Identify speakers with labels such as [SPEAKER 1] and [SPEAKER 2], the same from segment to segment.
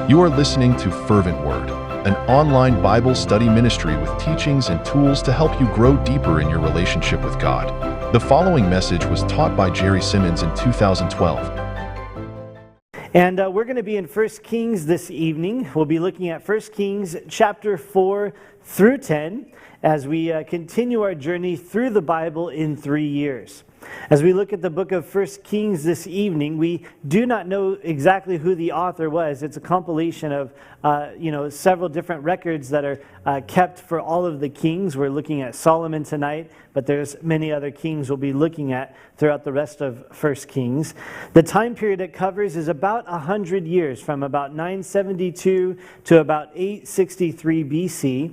[SPEAKER 1] You are listening to Fervent Word, an online Bible study ministry with teachings and tools to help you grow deeper in your relationship with God. The following message was taught by B Simmons in 2012.
[SPEAKER 2] And we're going to be in 1 Kings this evening. We'll be looking at 1 Kings chapter 4 through 10 as we continue our journey through the Bible in 3 years. As we look at the book of 1 Kings this evening, we do not know exactly who the author was. It's a compilation of several different records that are kept for all of the kings. We're looking at Solomon tonight, but there's many other kings we'll be looking at throughout the rest of 1 Kings. The time period it covers is about 100 years, from about 972 to about 863 BC.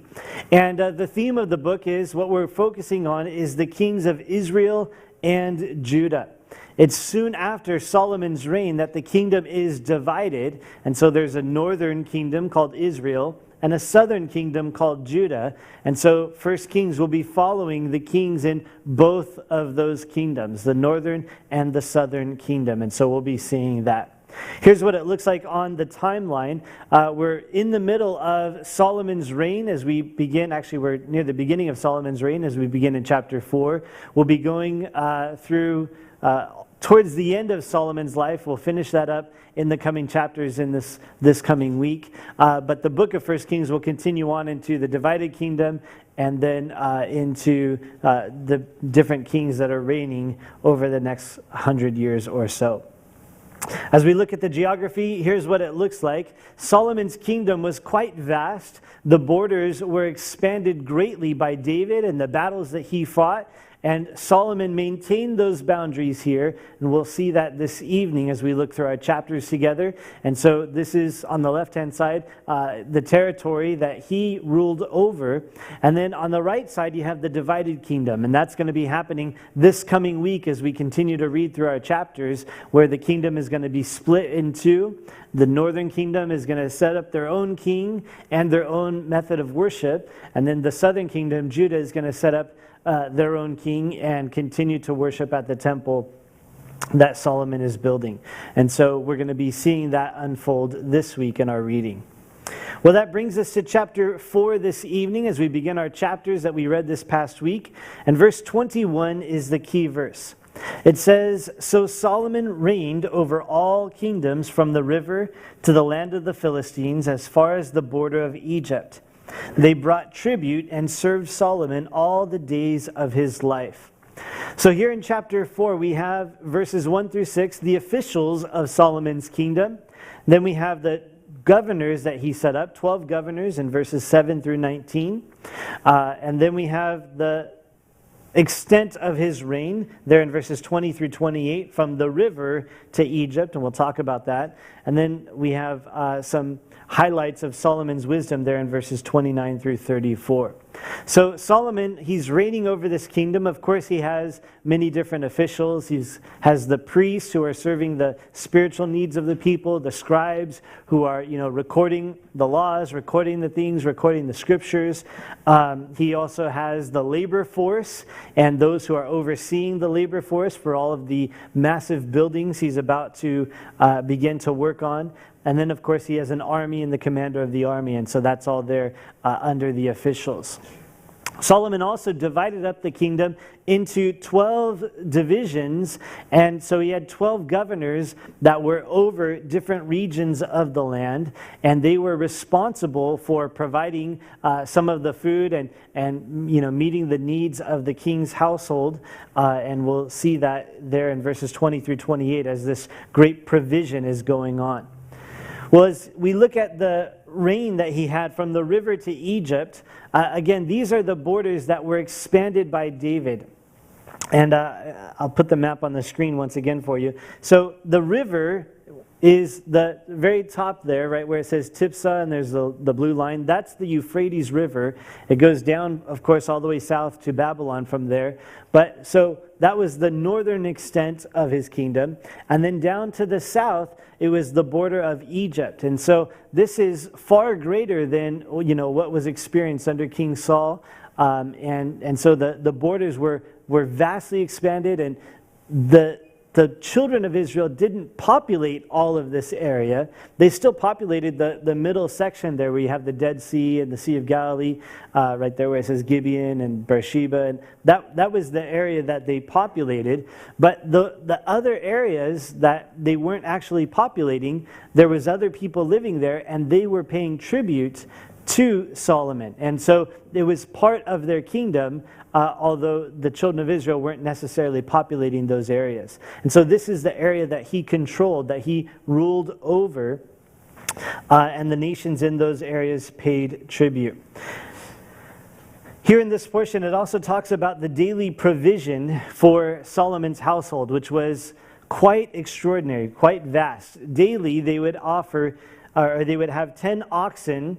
[SPEAKER 2] And the theme of the book is, what we're focusing on is the kings of Israel and Judah. It's soon after Solomon's reign that the kingdom is divided, and so there's a northern kingdom called Israel and a southern kingdom called Judah. And so 1 Kings will be following the kings in both of those kingdoms, the northern and the southern kingdom. And so we'll be seeing that. Here's what it looks like on the timeline. We're in the middle of Solomon's reign as we begin. Actually, we're near the beginning of Solomon's reign as we begin in chapter 4. We'll be going through towards the end of Solomon's life. We'll finish that up in the coming chapters in this coming week. But the book of 1 Kings will continue on into the divided kingdom and then into the different kings that are reigning over the next 100 years or so. As we look at the geography, here's what it looks like. Solomon's kingdom was quite vast. The borders were expanded greatly by David and the battles that he fought. And Solomon maintained those boundaries here, and we'll see that this evening as we look through our chapters together. And so this is, on the left-hand side, the territory that he ruled over. And then on the right side, you have the divided kingdom, and that's going to be happening this coming week as we continue to read through our chapters, where the kingdom is going to be split in two. The northern kingdom is going to set up their own king and their own method of worship, and then the southern kingdom, Judah, is going to set up their own king and continue to worship at the temple that Solomon is building. And so we're going to be seeing that unfold this week in our reading. Well, that brings us to chapter 4 this evening as we begin our chapters that we read this past week. And verse 21 is the key verse. It says, "So Solomon reigned over all kingdoms from the river to the land of the Philistines as far as the border of Egypt. They brought tribute and served Solomon all the days of his life." So here in chapter 4, we have verses 1 through 6, the officials of Solomon's kingdom. Then we have the governors that he set up, 12 governors in verses 7 through 19. And then we have the extent of his reign there in verses 20 through 28, from the river to Egypt, and we'll talk about that. And then we have some highlights of Solomon's wisdom there in verses 29 through 34. So Solomon, he's reigning over this kingdom. Of course, he has many different officials. He has the priests who are serving the spiritual needs of the people, the scribes who are, recording the laws, recording the things, recording the scriptures. He also has the labor force and those who are overseeing the labor force for all of the massive buildings he's about to begin to work on. And then, of course, he has an army and the commander of the army, and so that's all there under the officials. Solomon also divided up the kingdom into 12 divisions, and so he had 12 governors that were over different regions of the land, and they were responsible for providing some of the food and meeting the needs of the king's household, and we'll see that there in verses 20 through 28 as this great provision is going on. Well, as we look at the reign that he had from the river to Egypt, again, these are the borders that were expanded by David. And I'll put the map on the screen once again for you. So the river is the very top there, right where it says Tipsah and there's the blue line. That's the Euphrates River. It goes down, of course, all the way south to Babylon from there. But so that was the northern extent of his kingdom. And then down to the south, it was the border of Egypt. And so this is far greater than, what was experienced under King Saul. And so the borders were vastly expanded, and the the children of Israel didn't populate all of this area. They still populated the middle section there where you have the Dead Sea and the Sea of Galilee, right there where it says Gibeon and Beersheba. And that was the area that they populated. But the other areas that they weren't actually populating, there was other people living there, and they were paying tribute to Solomon. And so it was part of their kingdom, although the children of Israel weren't necessarily populating those areas. And so this is the area that he controlled, that he ruled over, and the nations in those areas paid tribute. Here in this portion, it also talks about the daily provision for Solomon's household, which was quite extraordinary, quite vast. Daily, they would offer, or they would have 10 oxen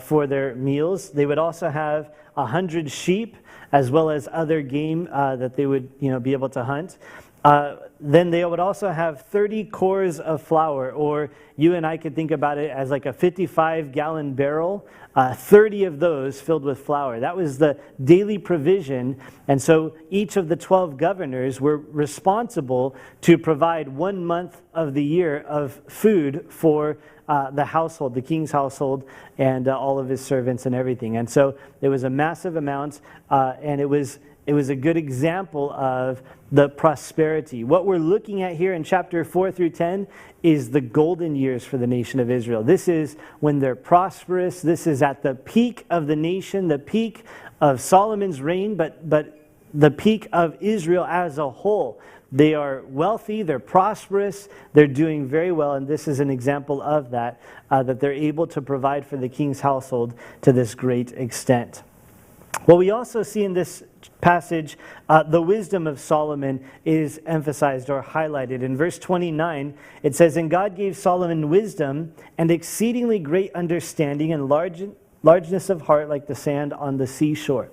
[SPEAKER 2] for their meals. They would also have 100 sheep, as well as other game that they would, be able to hunt. Then they would also have 30 cores of flour, or you and I could think about it as like a 55-gallon barrel, 30 of those filled with flour. That was the daily provision. And so each of the 12 governors were responsible to provide 1 month of the year of food for the household, the king's household, and all of his servants and everything. And so it was a massive amount, and it was a good example of the prosperity. What we're looking at here in chapter 4 through 10 is the golden years for the nation of Israel. This is when they're prosperous. This is at the peak of the nation, the peak of Solomon's reign, but the peak of Israel as a whole. They are wealthy, they're prosperous, they're doing very well, and this is an example of that, that they're able to provide for the king's household to this great extent. Well, we also see in this passage, the wisdom of Solomon is emphasized or highlighted. In verse 29, it says, "And God gave Solomon wisdom and exceedingly great understanding and largeness of heart like the sand on the seashore."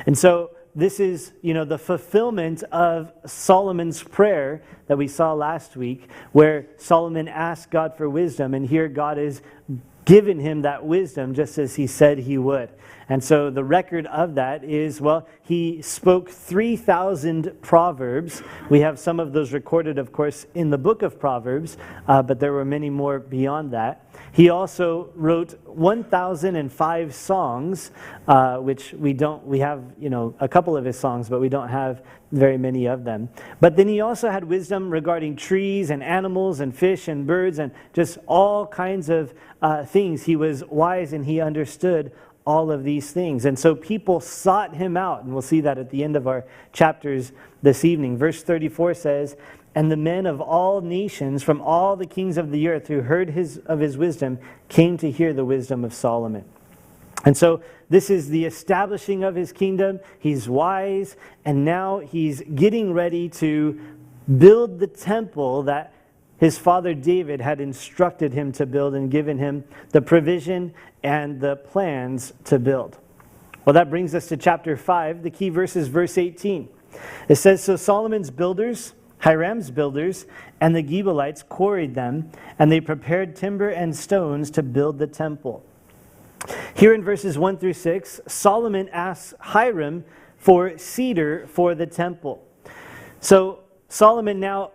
[SPEAKER 2] And so this is, the fulfillment of Solomon's prayer that we saw last week, where Solomon asked God for wisdom, and here God is given him that wisdom just as he said he would. And so the record of that is, he spoke 3,000 proverbs. We have some of those recorded, of course, in the book of Proverbs, but there were many more beyond that. He also wrote 1,005 songs, which we have, a couple of his songs, but we don't have very many of them. But then he also had wisdom regarding trees and animals and fish and birds and just all kinds of things. He was wise and he understood all of these things. And so people sought him out, and we'll see that at the end of our chapters this evening. Verse 34 says, "And the men of all nations from all the kings of the earth who heard of his wisdom came to hear the wisdom of Solomon." And so this is the establishing of his kingdom. He's wise, and now he's getting ready to build the temple that his father David had instructed him to build and given him the provision and the plans to build. Well, that brings us to chapter 5. The key verse is verse 18. It says, "So Solomon's builders, Hiram's builders, and the Gebalites quarried them, and they prepared timber and stones to build the temple." Here in verses 1 through 6, Solomon asks Hiram for cedar for the temple. So Solomon now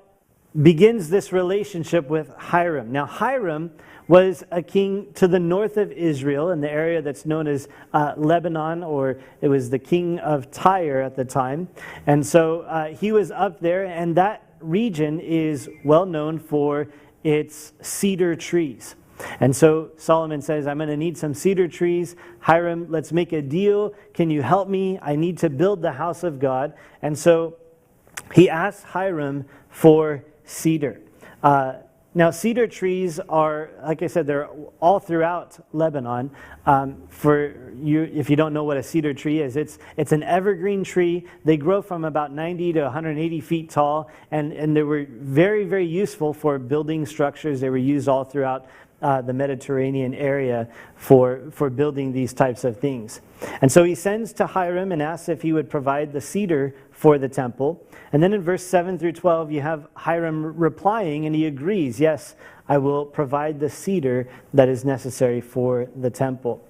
[SPEAKER 2] begins this relationship with Hiram. Now Hiram was a king to the north of Israel in the area that's known as Lebanon, or it was the king of Tyre at the time. And so he was up there, and that region is well known for its cedar trees. And so Solomon says, "I'm going to need some cedar trees. Hiram, let's make a deal. Can you help me? I need to build the house of God." And so he asked Hiram for cedar. Now, cedar trees are, like I said, they're all throughout Lebanon. For you, if you don't know what a cedar tree is, it's an evergreen tree. They grow from about 90 to 180 feet tall, and they were very, very useful for building structures. They were used all throughout the Mediterranean area for building these types of things. And so he sends to Hiram and asks if he would provide the cedar for the temple. And then in verse 7 through 12, you have Hiram replying, and he agrees, "Yes, I will provide the cedar that is necessary for the temple.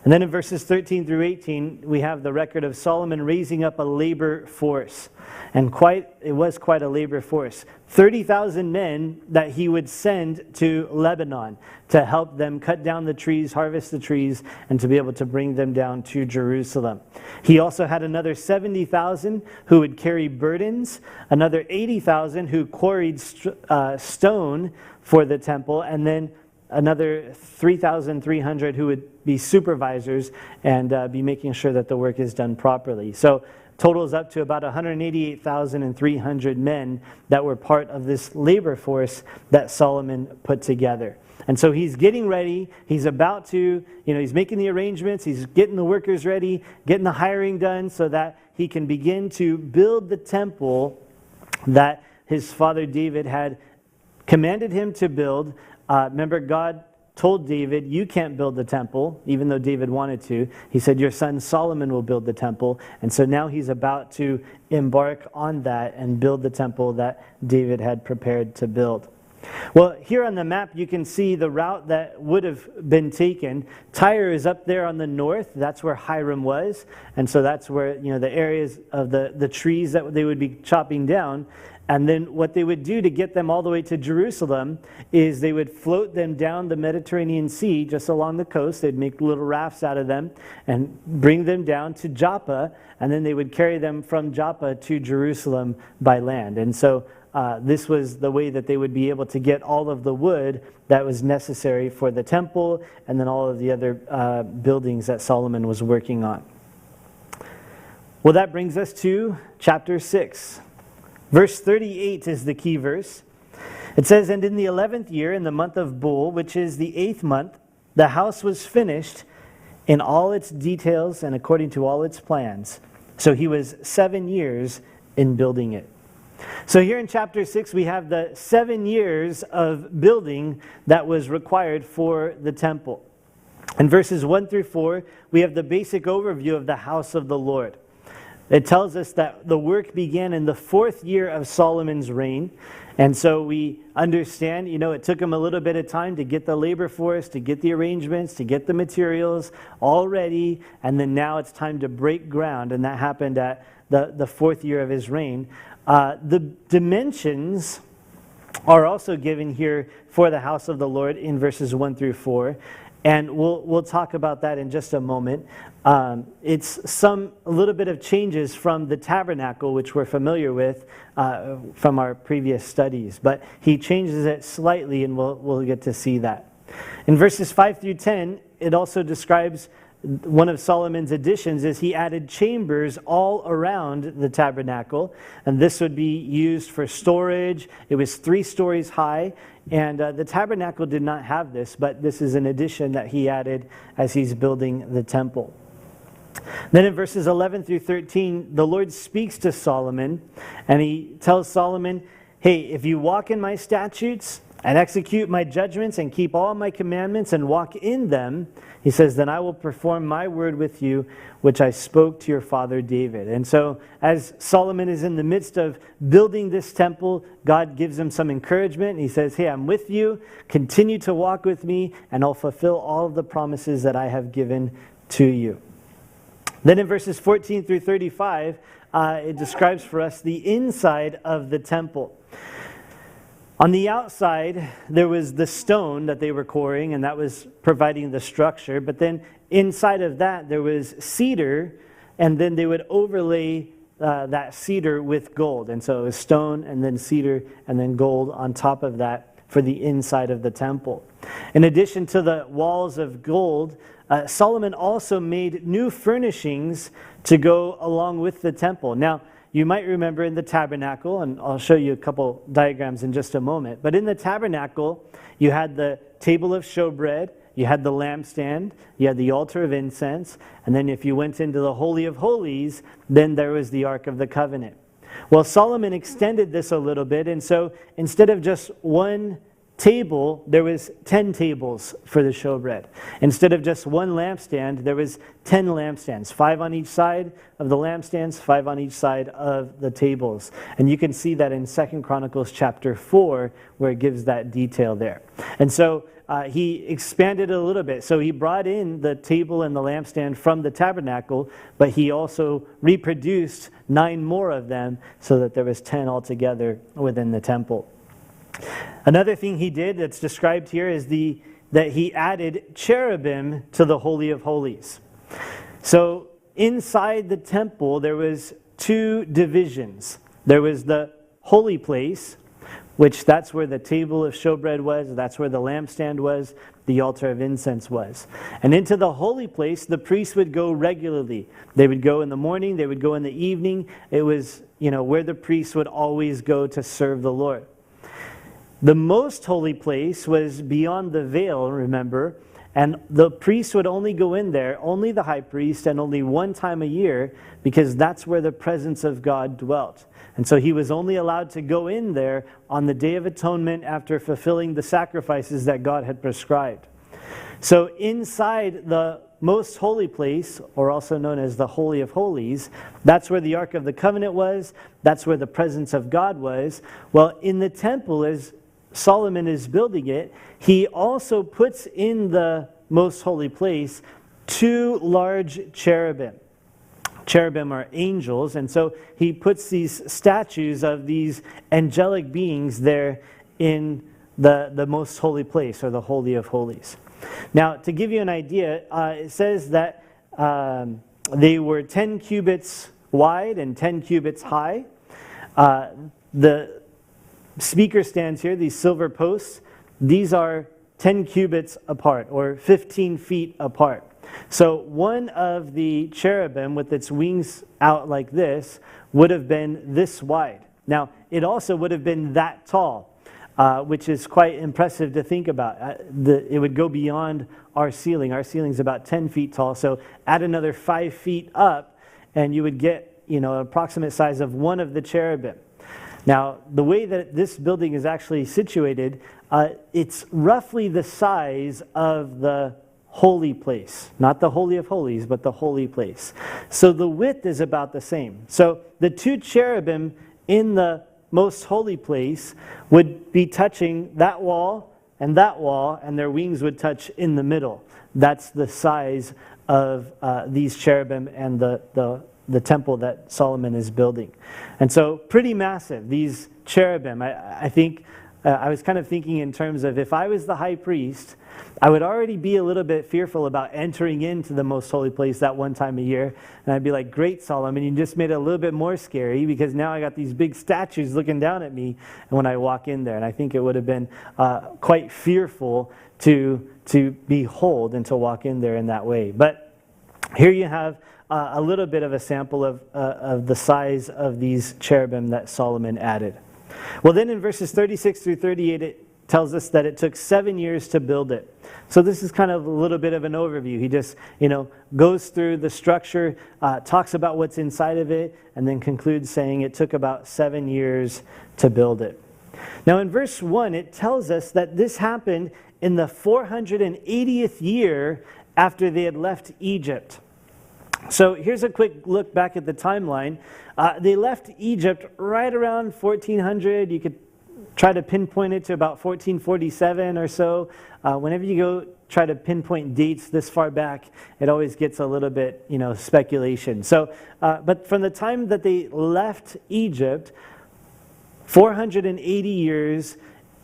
[SPEAKER 2] And then in verses 13 through 18, we have the record of Solomon raising up a labor force. And it was quite a labor force. 30,000 men that he would send to Lebanon to help them cut down the trees, harvest the trees, and to be able to bring them down to Jerusalem. He also had another 70,000 who would carry burdens, another 80,000 who quarried stone for the temple, and then another 3,300 who would be supervisors and be making sure that the work is done properly. So totals up to about 188,300 men that were part of this labor force that Solomon put together. And so he's getting ready. He's about to, he's making the arrangements. He's getting the workers ready, getting the hiring done so that he can begin to build the temple that his father David had commanded him to build. Remember, God told David, you can't build the temple, even though David wanted to. He said, your son Solomon will build the temple. And so now he's about to embark on that and build the temple that David had prepared to build. Well, here on the map, you can see the route that would have been taken. Tyre is up there on the north. That's where Hiram was. And so that's where, the areas of the trees that they would be chopping down. And then what they would do to get them all the way to Jerusalem is they would float them down the Mediterranean Sea just along the coast. They'd make little rafts out of them and bring them down to Joppa, and then they would carry them from Joppa to Jerusalem by land. And so this was the way that they would be able to get all of the wood that was necessary for the temple and then all of the other buildings that Solomon was working on. Well, that brings us to chapter 6. Verse 38 is the key verse. It says, and in the 11th year, in the month of Bul, which is the 8th month, the house was finished in all its details and according to all its plans. So he was 7 years in building it. So here in chapter 6, we have the 7 years of building that was required for the temple. In verses 1 through 4, we have the basic overview of the house of the Lord. It tells us that the work began in the 4th year of Solomon's reign. And so we understand, it took him a little bit of time to get the labor force, to get the arrangements, to get the materials all ready. And then now it's time to break ground. And that happened at the 4th year of his reign. The dimensions are also given here for the house of the Lord in verses 1 through 4. And we'll talk about that in just a moment. It's a little bit of changes from the tabernacle, which we're familiar with from our previous studies. But he changes it slightly, and we'll get to see that. In verses 5 through 10, it also describes one of Solomon's additions is he added chambers all around the tabernacle, and this would be used for storage. It was 3 stories high, and the tabernacle did not have this, but this is an addition that he added as he's building the temple. Then in verses 11 through 13, the Lord speaks to Solomon, and he tells Solomon, hey, if you walk in my statutes and execute my judgments and keep all my commandments and walk in them, he says, then I will perform my word with you, which I spoke to your father David. And so as Solomon is in the midst of building this temple, God gives him some encouragement. He says, hey, I'm with you. Continue to walk with me, and I'll fulfill all of the promises that I have given to you. Then in verses 14 through 35, it describes for us the inside of the temple. On the outside, there was the stone that they were quarrying, and that was providing the structure. But then inside of that, there was cedar, and then they would overlay that cedar with gold. And so it was stone, and then cedar, and then gold on top of that for the inside of the temple. In addition to the walls of gold, Solomon also made new furnishings to go along with the temple. Now, you might remember in the tabernacle, and I'll show you a couple diagrams in just a moment, but in the tabernacle, you had the table of showbread, you had the lampstand, you had the altar of incense, and then if you went into the Holy of Holies, then there was the Ark of the Covenant. Well, Solomon extended this a little bit, and so instead of just one table, there was 10 tables for the showbread. Instead of just one lampstand, there was 10 lampstands, 5 on each side of the lampstands, 5 on each side of the tables. And you can see that in 2 Chronicles chapter 4, where it gives that detail there. And so he expanded it a little bit. So he brought in the table and the lampstand from the tabernacle, but he also reproduced 9 more of them so that there was 10 altogether within the temple. Another thing he did that's described here is that he added cherubim to the Holy of Holies. So inside the temple there was 2 divisions. There was the holy place, which that's where the table of showbread was, that's where the lampstand was, the altar of incense was. And into the holy place, the priests would go regularly. They would go in the morning, they would go in the evening. It was, where the priests would always go to serve the Lord. The most holy place was beyond the veil, remember, and the priest would only go in there, only the high priest, and only one time a year, because that's where the presence of God dwelt. And so he was only allowed to go in there on the Day of Atonement after fulfilling the sacrifices that God had prescribed. So inside the most holy place, or also known as the Holy of Holies, that's where the Ark of the Covenant was, that's where the presence of God was. Well, in the temple, as Solomon is building it, he also puts in the most holy place 2 large cherubim. Cherubim are angels, and so he puts these statues of these angelic beings there in the most holy place, or the Holy of Holies. Now, to give you an idea, it says that they were 10 cubits wide and 10 cubits high. The speaker stands here, these silver posts, these are 10 cubits apart, or 15 feet apart. So one of the cherubim with its wings out like this would have been this wide. Now, it also would have been that tall, which is quite impressive to think about. It would go beyond our ceiling. Our ceiling's about 10 feet tall, so add another 5 feet up, and you would get, an approximate size of one of the cherubim. Now, the way that this building is actually situated, it's roughly the size of the holy place. Not the Holy of Holies, but the holy place. So the width is about the same. So the 2 cherubim in the most holy place would be touching that wall, and their wings would touch in the middle. That's the size of these cherubim and the temple that Solomon is building. And so pretty massive, these cherubim. I think, I was kind of thinking in terms of, if I was the high priest, I would already be a little bit fearful about entering into the most holy place that one time a year. And I'd be like, great, Solomon, you just made it a little bit more scary, because now I got these big statues looking down at me when I walk in there. And I think it would have been quite fearful to behold and to walk in there in that way. But here you have a little bit of a sample of the size of these cherubim that Solomon added. Well, then in verses 36 through 38, it tells us that it took 7 years to build it. So this is kind of a little bit of an overview. He just, goes through the structure, talks about what's inside of it, and then concludes saying it took about 7 years to build it. Now in verse 1, it tells us that this happened in the 480th year after they had left Egypt. So here's a quick look back at the timeline. They left Egypt right around 1400. You could try to pinpoint it to about 1447 or so. Whenever you go try to pinpoint dates this far back, it always gets a little bit, speculation. So, but from the time that they left Egypt, 480 years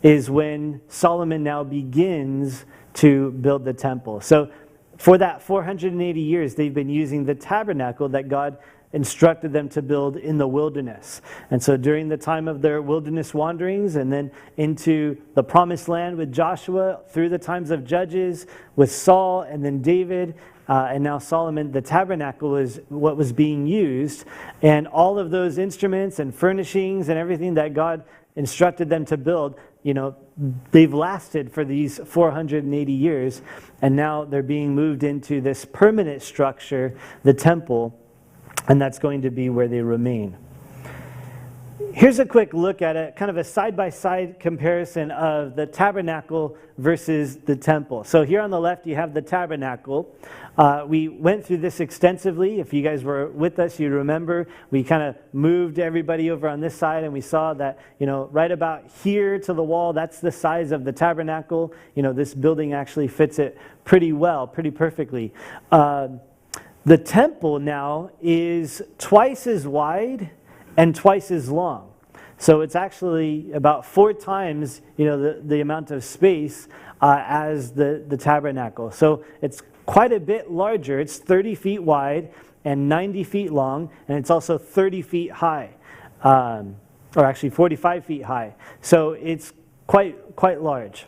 [SPEAKER 2] is when Solomon now begins to build the temple. So for that 480 years, they've been using the tabernacle that God instructed them to build in the wilderness. And so during the time of their wilderness wanderings, and then into the promised land with Joshua, through the times of Judges with Saul and then David, and now Solomon, the tabernacle is what was being used. And all of those instruments and furnishings and everything that God instructed them to build, they've lasted for these 480 years, and now they're being moved into this permanent structure, the temple, and that's going to be where they remain. Here's a quick look at it, kind of a side-by-side comparison of the tabernacle versus the temple. So here on the left, you have the tabernacle. We went through this extensively. If you guys were with us, you remember we kind of moved everybody over on this side, and we saw that, right about here to the wall, that's the size of the tabernacle. This building actually fits it pretty well, pretty perfectly. The temple now is twice as wide and twice as long. So it's actually about 4 times, the amount of space as the tabernacle. So it's quite a bit larger. It's 30 feet wide and 90 feet long, and it's also 30 feet high, or actually 45 feet high. So it's quite large.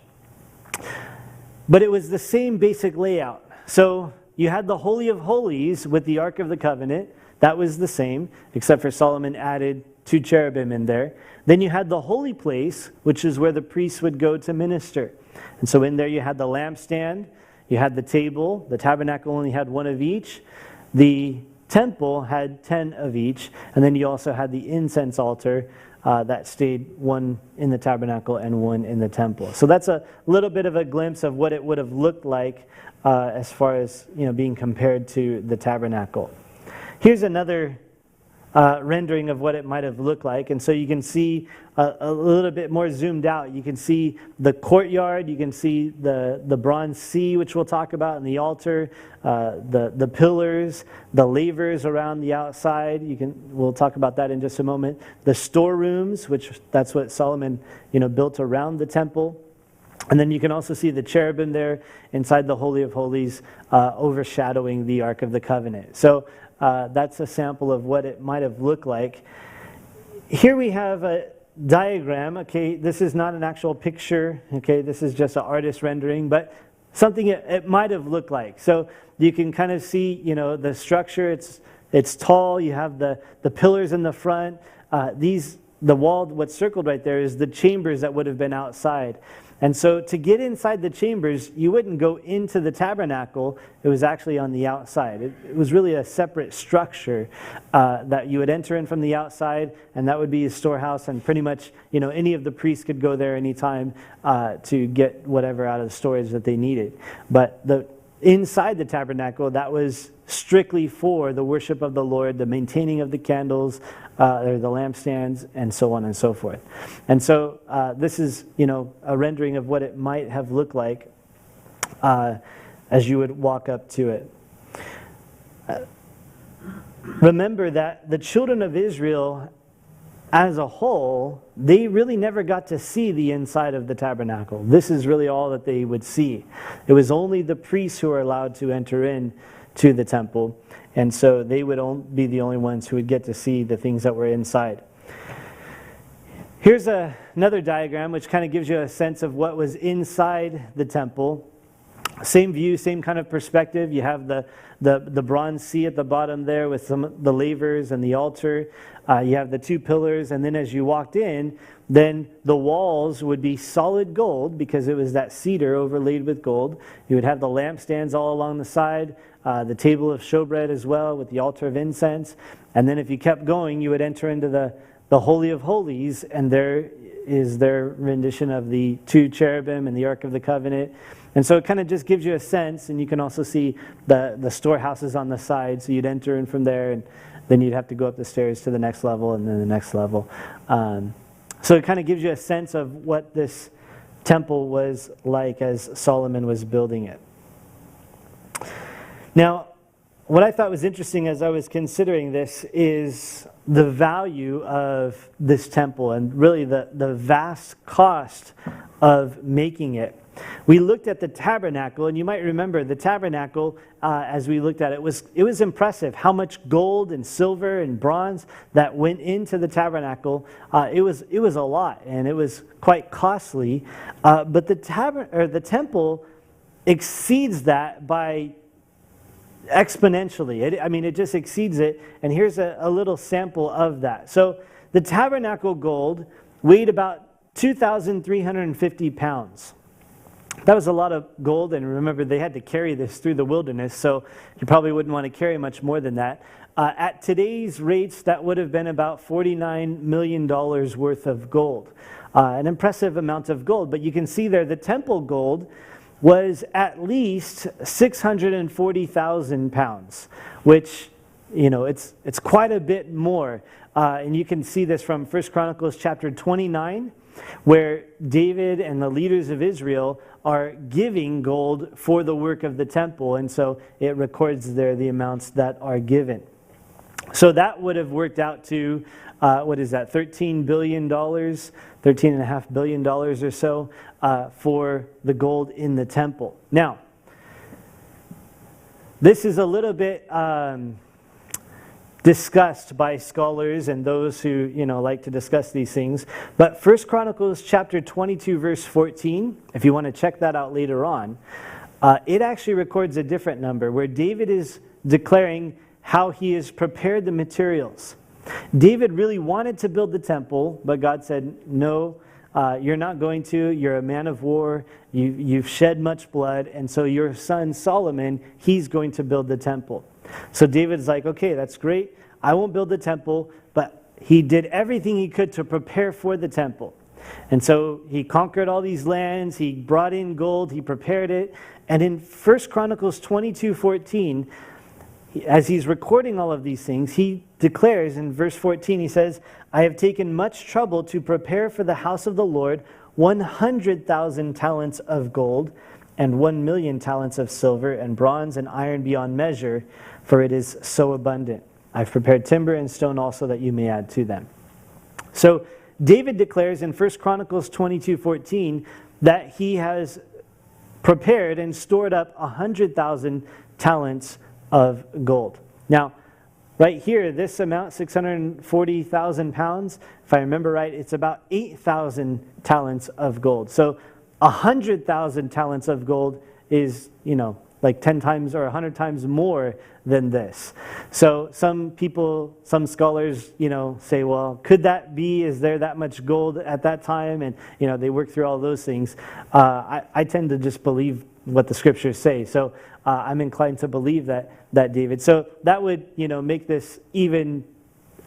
[SPEAKER 2] But it was the same basic layout. So you had the Holy of Holies with the Ark of the Covenant. That was the same, except for Solomon added 2 cherubim in there. Then you had the holy place, which is where the priests would go to minister. And so in there you had the lampstand, you had the table. The tabernacle only had 1 of each. The temple had 10 of each. And then you also had the incense altar that stayed 1 in the tabernacle and 1 in the temple. So that's a little bit of a glimpse of what it would have looked like as far as being compared to the tabernacle. Here's another rendering of what it might have looked like. And so you can see a little bit more zoomed out. You can see the courtyard. You can see the bronze sea, which we'll talk about, and the altar, the pillars, the lavers around the outside. We'll talk about that in just a moment. The storerooms, which that's what Solomon built around the temple. And then you can also see the cherubim there inside the Holy of Holies overshadowing the Ark of the Covenant. So that's a sample of what it might have looked like. Here we have a diagram. Okay, this is not an actual picture. Okay, this is just an artist rendering, but something it might have looked like. So you can kind of see, the structure. It's tall. You have the pillars in the front. The wall, what's circled right there, is the chambers that would have been outside. And so to get inside the chambers, you wouldn't go into the tabernacle. It was actually on the outside. It was really a separate structure that you would enter in from the outside, and that would be a storehouse, and pretty much any of the priests could go there anytime to get whatever out of the storage that they needed. But inside the tabernacle, that was strictly for the worship of the Lord, the maintaining of the candles, or the lampstands, and so on and so forth. And so this is, a rendering of what it might have looked like as you would walk up to it. Remember that the children of Israel, as a whole, they really never got to see the inside of the tabernacle. This is really all that they would see. It was only the priests who were allowed to enter in to the temple, and so they would be the only ones who would get to see the things that were inside. Here's another diagram which kind of gives you a sense of what was inside the temple. Same view, same kind of perspective. You have the bronze sea at the bottom there with some of the lavers and the altar. You have the 2 pillars, and then as you walked in, then the walls would be solid gold because it was that cedar overlaid with gold. You would have the lampstands all along the side, the table of showbread as well with the altar of incense. And then if you kept going, you would enter into the Holy of Holies, and there is their rendition of the 2 cherubim and the Ark of the Covenant. And so it kind of just gives you a sense, and you can also see the storehouses on the side, so you'd enter in from there, and then you'd have to go up the stairs to the next level and then the next level. So it kind of gives you a sense of what this temple was like as Solomon was building it. Now, what I thought was interesting as I was considering this is the value of this temple and really the vast cost of making it. We looked at the tabernacle, and you might remember the tabernacle, as we looked at it, it was impressive how much gold and silver and bronze that went into the tabernacle. It was a lot, and it was quite costly. But the temple exceeds that by exponentially. It just exceeds it. And here's a little sample of that. So the tabernacle gold weighed about 2,350 pounds. That was a lot of gold, and remember, they had to carry this through the wilderness, so you probably wouldn't want to carry much more than that. At today's rates, that would have been about $49 million worth of gold. An impressive amount of gold, but you can see there the temple gold was at least 640,000 pounds, which, it's quite a bit more. And you can see this from 1 Chronicles chapter 29, where David and the leaders of Israel are giving gold for the work of the temple. And so it records there the amounts that are given. So that would have worked out to, $13 billion, $13.5 billion or so for the gold in the temple. Now, this is a little bit discussed by scholars and those who like to discuss these things. But 1 Chronicles chapter 22 verse 14, if you want to check that out later on, it actually records a different number where David is declaring how he has prepared the materials. David really wanted to build the temple, but God said, no, you're not going to. You're a man of war. You've shed much blood, and so your son Solomon, he's going to build the temple. So David's like, okay, that's great. I won't build the temple, but he did everything he could to prepare for the temple. And so he conquered all these lands. He brought in gold. He prepared it. And in 1 Chronicles 22:14, as he's recording all of these things, he declares in verse 14, he says, I have taken much trouble to prepare for the house of the Lord 100,000 talents of gold and 1,000,000 talents of silver and bronze and iron beyond measure, for it is so abundant. I've prepared timber and stone also that you may add to them. So David declares in 1 Chronicles 22:14 that he has prepared and stored up 100,000 talents of gold. Now, right here, this amount, 640,000 pounds, if I remember right, it's about 8,000 talents of gold. So 100,000 talents of gold is, like 10 times or 100 times more than this. So some scholars, say, well, could that be? Is there that much gold at that time? And, they work through all those things. I tend to just believe what the scriptures say. So I'm inclined to believe that David. So that would, make this even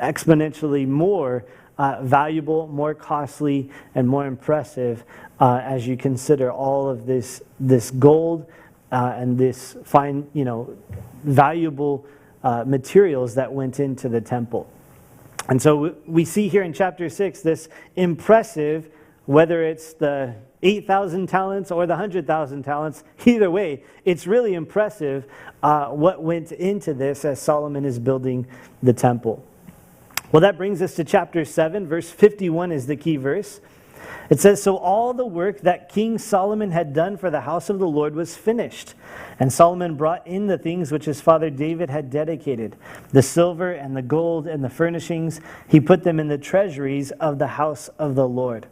[SPEAKER 2] exponentially more valuable, more costly, and more impressive as you consider all of this gold and this fine, valuable materials that went into the temple. And so we see here in chapter 6 this impressive, whether it's the 8,000 talents or the 100,000 talents, either way, it's really impressive what went into this as Solomon is building the temple. Well, that brings us to chapter 7, verse 51 is the key verse. It says, so all the work that King Solomon had done for the house of the Lord was finished. And Solomon brought in the things which his father David had dedicated, the silver and the gold and the furnishings. He put them in the treasuries of the house of the Lord.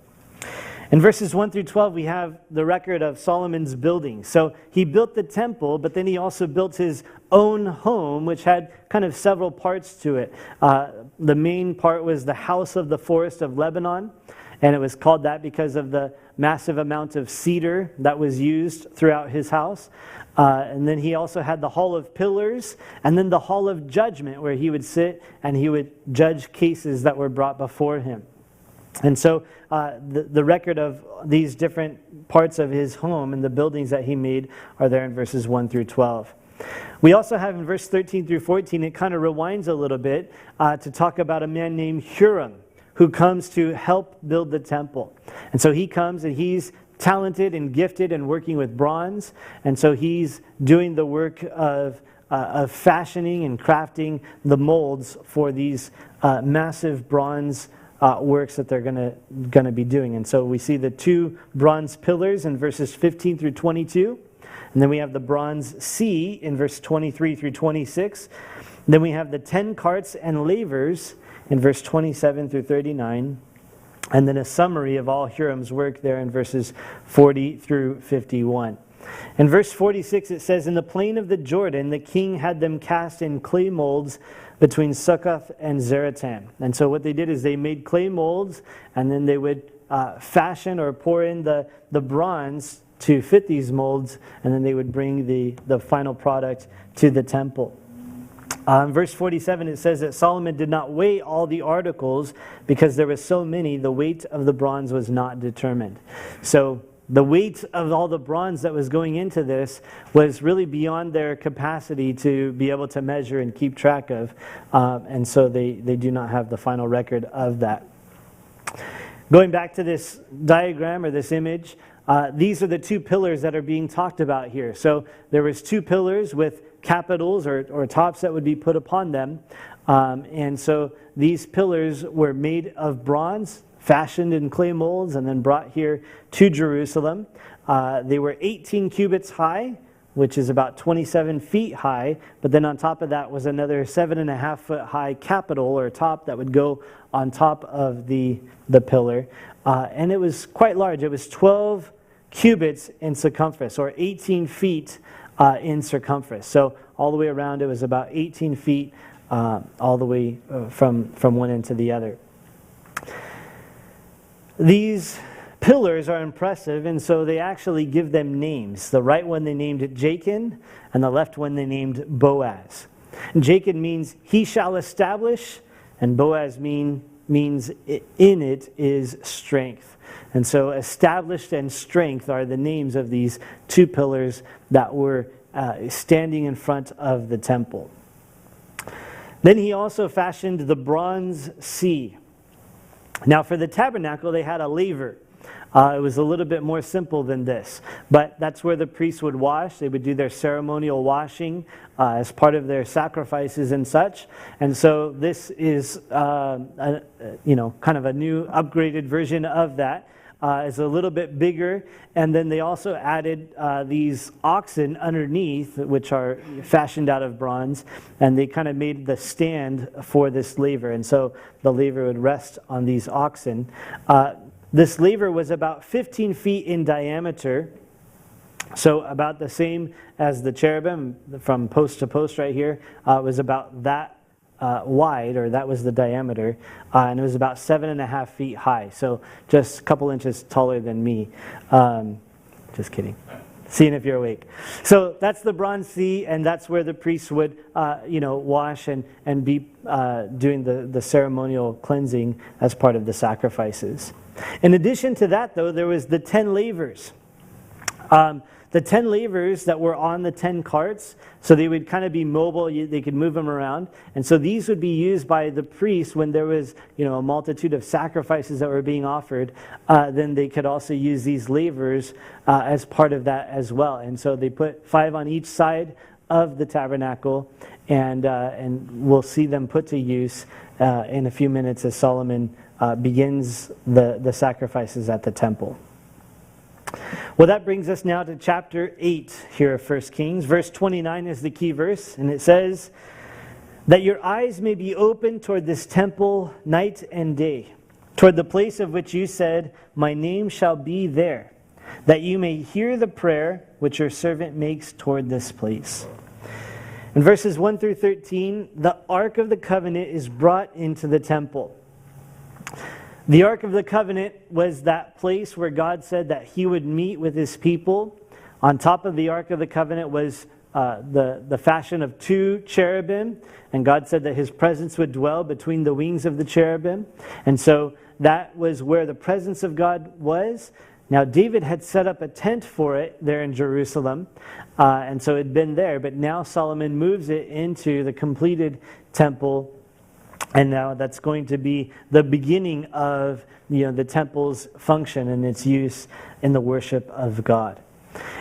[SPEAKER 2] In verses 1 through 12, we have the record of Solomon's building. So he built the temple, but then he also built his own home, which had kind of several parts to it. The main part was the house of the forest of Lebanon, and it was called that because of the massive amount of cedar that was used throughout his house. And then he also had the hall of pillars, and then the hall of judgment, where he would sit and he would judge cases that were brought before him. And so the record of these different parts of his home and the buildings that he made are there in verses 1 through 12. We also have in verse 13 through 14, it kind of rewinds a little bit to talk about a man named Huram who comes to help build the temple. And so he comes and he's talented and gifted and working with bronze. And so he's doing the work of fashioning and crafting the molds for these massive bronze works that they're going to be doing. And so we see the 2 bronze pillars in verses 15 through 22. And then we have the bronze sea in verse 23 through 26. And then we have the 10 carts and lavers in verse 27 through 39. And then a summary of all Huram's work there in verses 40 through 51. In verse 46 it says, in the plain of the Jordan the king had them cast in clay molds between Succoth and Zaratan. And so what they did is they made clay molds, and then they would fashion or pour in the bronze to fit these molds, and then they would bring the final product to the temple. In verse 47, it says that Solomon did not weigh all the articles because there were so many, the weight of the bronze was not determined. So the weight of all the bronze that was going into this was really beyond their capacity to be able to measure and keep track of. And so they do not have the final record of that. Going back to this diagram or this image, these are the two pillars that are being talked about here. So there was two pillars with capitals or tops that would be put upon them. And so these pillars were made of bronze, fashioned in clay molds, and then brought here to Jerusalem. They were 18 cubits high, which is about 27 feet high. But then on top of that was another 7.5 foot high capital or top that would go on top of the pillar. And it was quite large. It was 12 cubits in circumference, or 18 feet in circumference. So all the way around it was about 18 feet all the way from one end to the other. These pillars are impressive, and so they actually give them names. The right one they named Jachin, and the left one they named Boaz. And Jachin means he shall establish, and Boaz means in it is strength. And so established and strength are the names of these two pillars that were standing in front of the temple. Then he also fashioned the bronze sea. Now for the tabernacle they had a laver. It was a little bit more simple than this, but that's where the priests would wash. They would do their ceremonial washing as part of their sacrifices and such. And so this is, kind of a new upgraded version of that. It's a little bit bigger, and then they also added these oxen underneath, which are fashioned out of bronze, and they kind of made the stand for this laver, and so the laver would rest on these oxen. This laver was about 15 feet in diameter, so about the same as the cherubim from post to post right here. It was about that wide, or that was the diameter, and it was about 7.5 feet high, so just a couple inches taller than me. Just kidding. Seeing if you're awake. So that's the bronze sea, and that's where the priests would, wash and be doing the ceremonial cleansing as part of the sacrifices. In addition to that, though, there was the 10 lavers. The 10 lavers that were on the 10 carts, so they would kind of be mobile, they could move them around. And so these would be used by the priests when there was, a multitude of sacrifices that were being offered. Then they could also use these lavers as part of that as well. And so they put 5 on each side of the tabernacle, and we'll see them put to use in a few minutes as Solomon begins the sacrifices at the temple. Well, that brings us now to chapter 8 here of 1 Kings. Verse 29 is the key verse, and it says, "That your eyes may be open toward this temple night and day, toward the place of which you said, my name shall be there, that you may hear the prayer which your servant makes toward this place." In verses 1 through 13, the Ark of the Covenant is brought into the temple. The Ark of the Covenant was that place where God said that He would meet with His people. On top of the Ark of the Covenant was the fashion of 2 cherubim, and God said that His presence would dwell between the wings of the cherubim. And so that was where the presence of God was. Now David had set up a tent for it there in Jerusalem, and so it had been there, but now Solomon moves it into the completed temple. And now that's going to be the beginning of the temple's function and its use in the worship of God.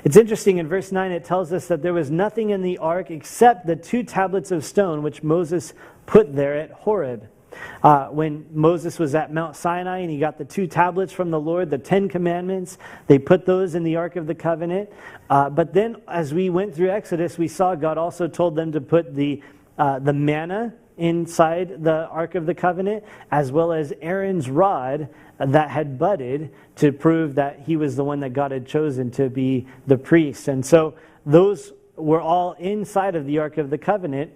[SPEAKER 2] It's interesting, in verse 9 it tells us that there was nothing in the ark except the 2 tablets of stone which Moses put there at Horeb. When Moses was at Mount Sinai and he got the 2 tablets from the Lord, the 10 commandments, they put those in the Ark of the Covenant. But then as we went through Exodus, we saw God also told them to put the manna inside the Ark of the Covenant, as well as Aaron's rod that had budded to prove that he was the one that God had chosen to be the priest. And so those were all inside of the Ark of the Covenant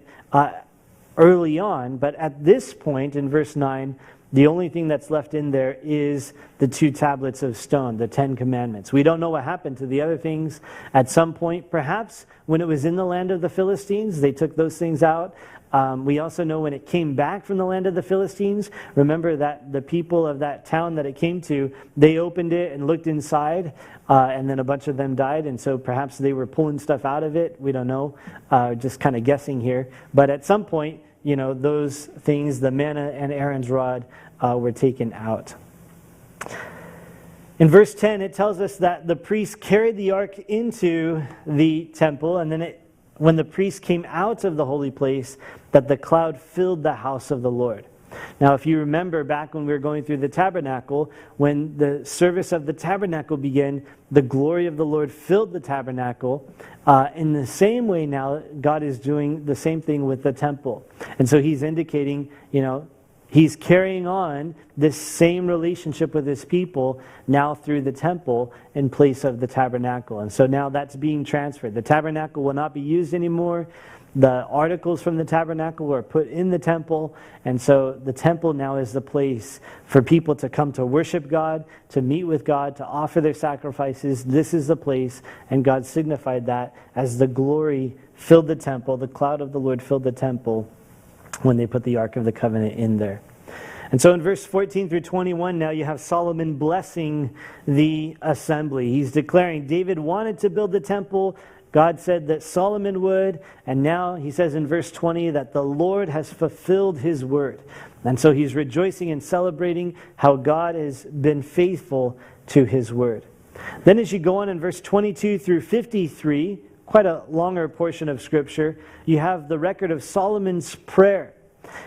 [SPEAKER 2] early on, but at this point in verse 9, The only thing that's left in there is the 2 tablets of stone, the 10 commandments. We don't know what happened to the other things. At some point, perhaps, when it was in the land of the Philistines, they took those things out. We also know when it came back from the land of the Philistines, remember that the people of that town that it came to, they opened it and looked inside, and then a bunch of them died, and so perhaps they were pulling stuff out of it. We don't know, just kind of guessing here. But at some point, those things, the manna and Aaron's rod, were taken out. In verse 10, it tells us that the priest carried the ark into the temple, and then when the priest came out of the holy place, that the cloud filled the house of the Lord. Now, if you remember back when we were going through the tabernacle, when the service of the tabernacle began, the glory of the Lord filled the tabernacle. In the same way now, God is doing the same thing with the temple. And so he's indicating, he's carrying on this same relationship with his people now through the temple in place of the tabernacle. And so now that's being transferred. The tabernacle will not be used anymore. The articles from the tabernacle are put in the temple. And so the temple now is the place for people to come to worship God, to meet with God, to offer their sacrifices. This is the place. And God signified that as the glory filled the temple, the cloud of the Lord filled the temple when they put the Ark of the Covenant in there. And so in verse 14 through 21 now you have Solomon blessing the assembly. He's declaring David wanted to build the temple. God said that Solomon would. And now he says in verse 20 that the Lord has fulfilled his word. And so he's rejoicing and celebrating how God has been faithful to his word. Then as you go on in verse 22 through 53, quite a longer portion of Scripture, you have the record of Solomon's prayer.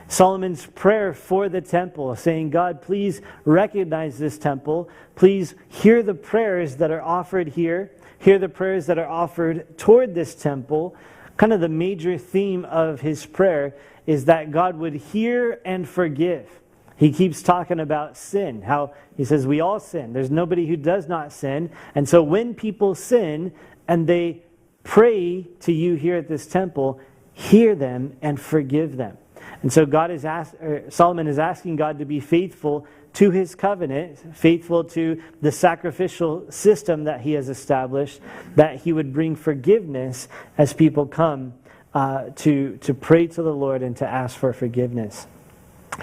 [SPEAKER 2] Solomon's prayer for the temple, saying, God, please recognize this temple. Please hear the prayers that are offered here. Hear the prayers that are offered toward this temple. Kind of the major theme of his prayer is that God would hear and forgive. He keeps talking about sin, how he says we all sin. There's nobody who does not sin. And so when people sin and they pray to you here at this temple, hear them and forgive them. And so Solomon is asking God to be faithful to his covenant, faithful to the sacrificial system that he has established, that he would bring forgiveness as people come to pray to the Lord and to ask for forgiveness.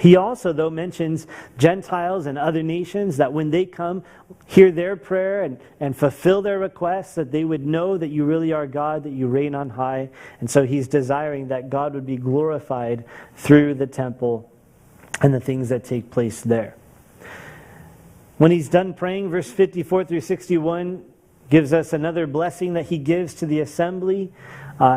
[SPEAKER 2] He also, though, mentions Gentiles and other nations, that when they come, hear their prayer and fulfill their requests, that they would know that you really are God, that you reign on high. And so he's desiring that God would be glorified through the temple and the things that take place there. When he's done praying, verse 54 through 61 gives us another blessing that he gives to the assembly.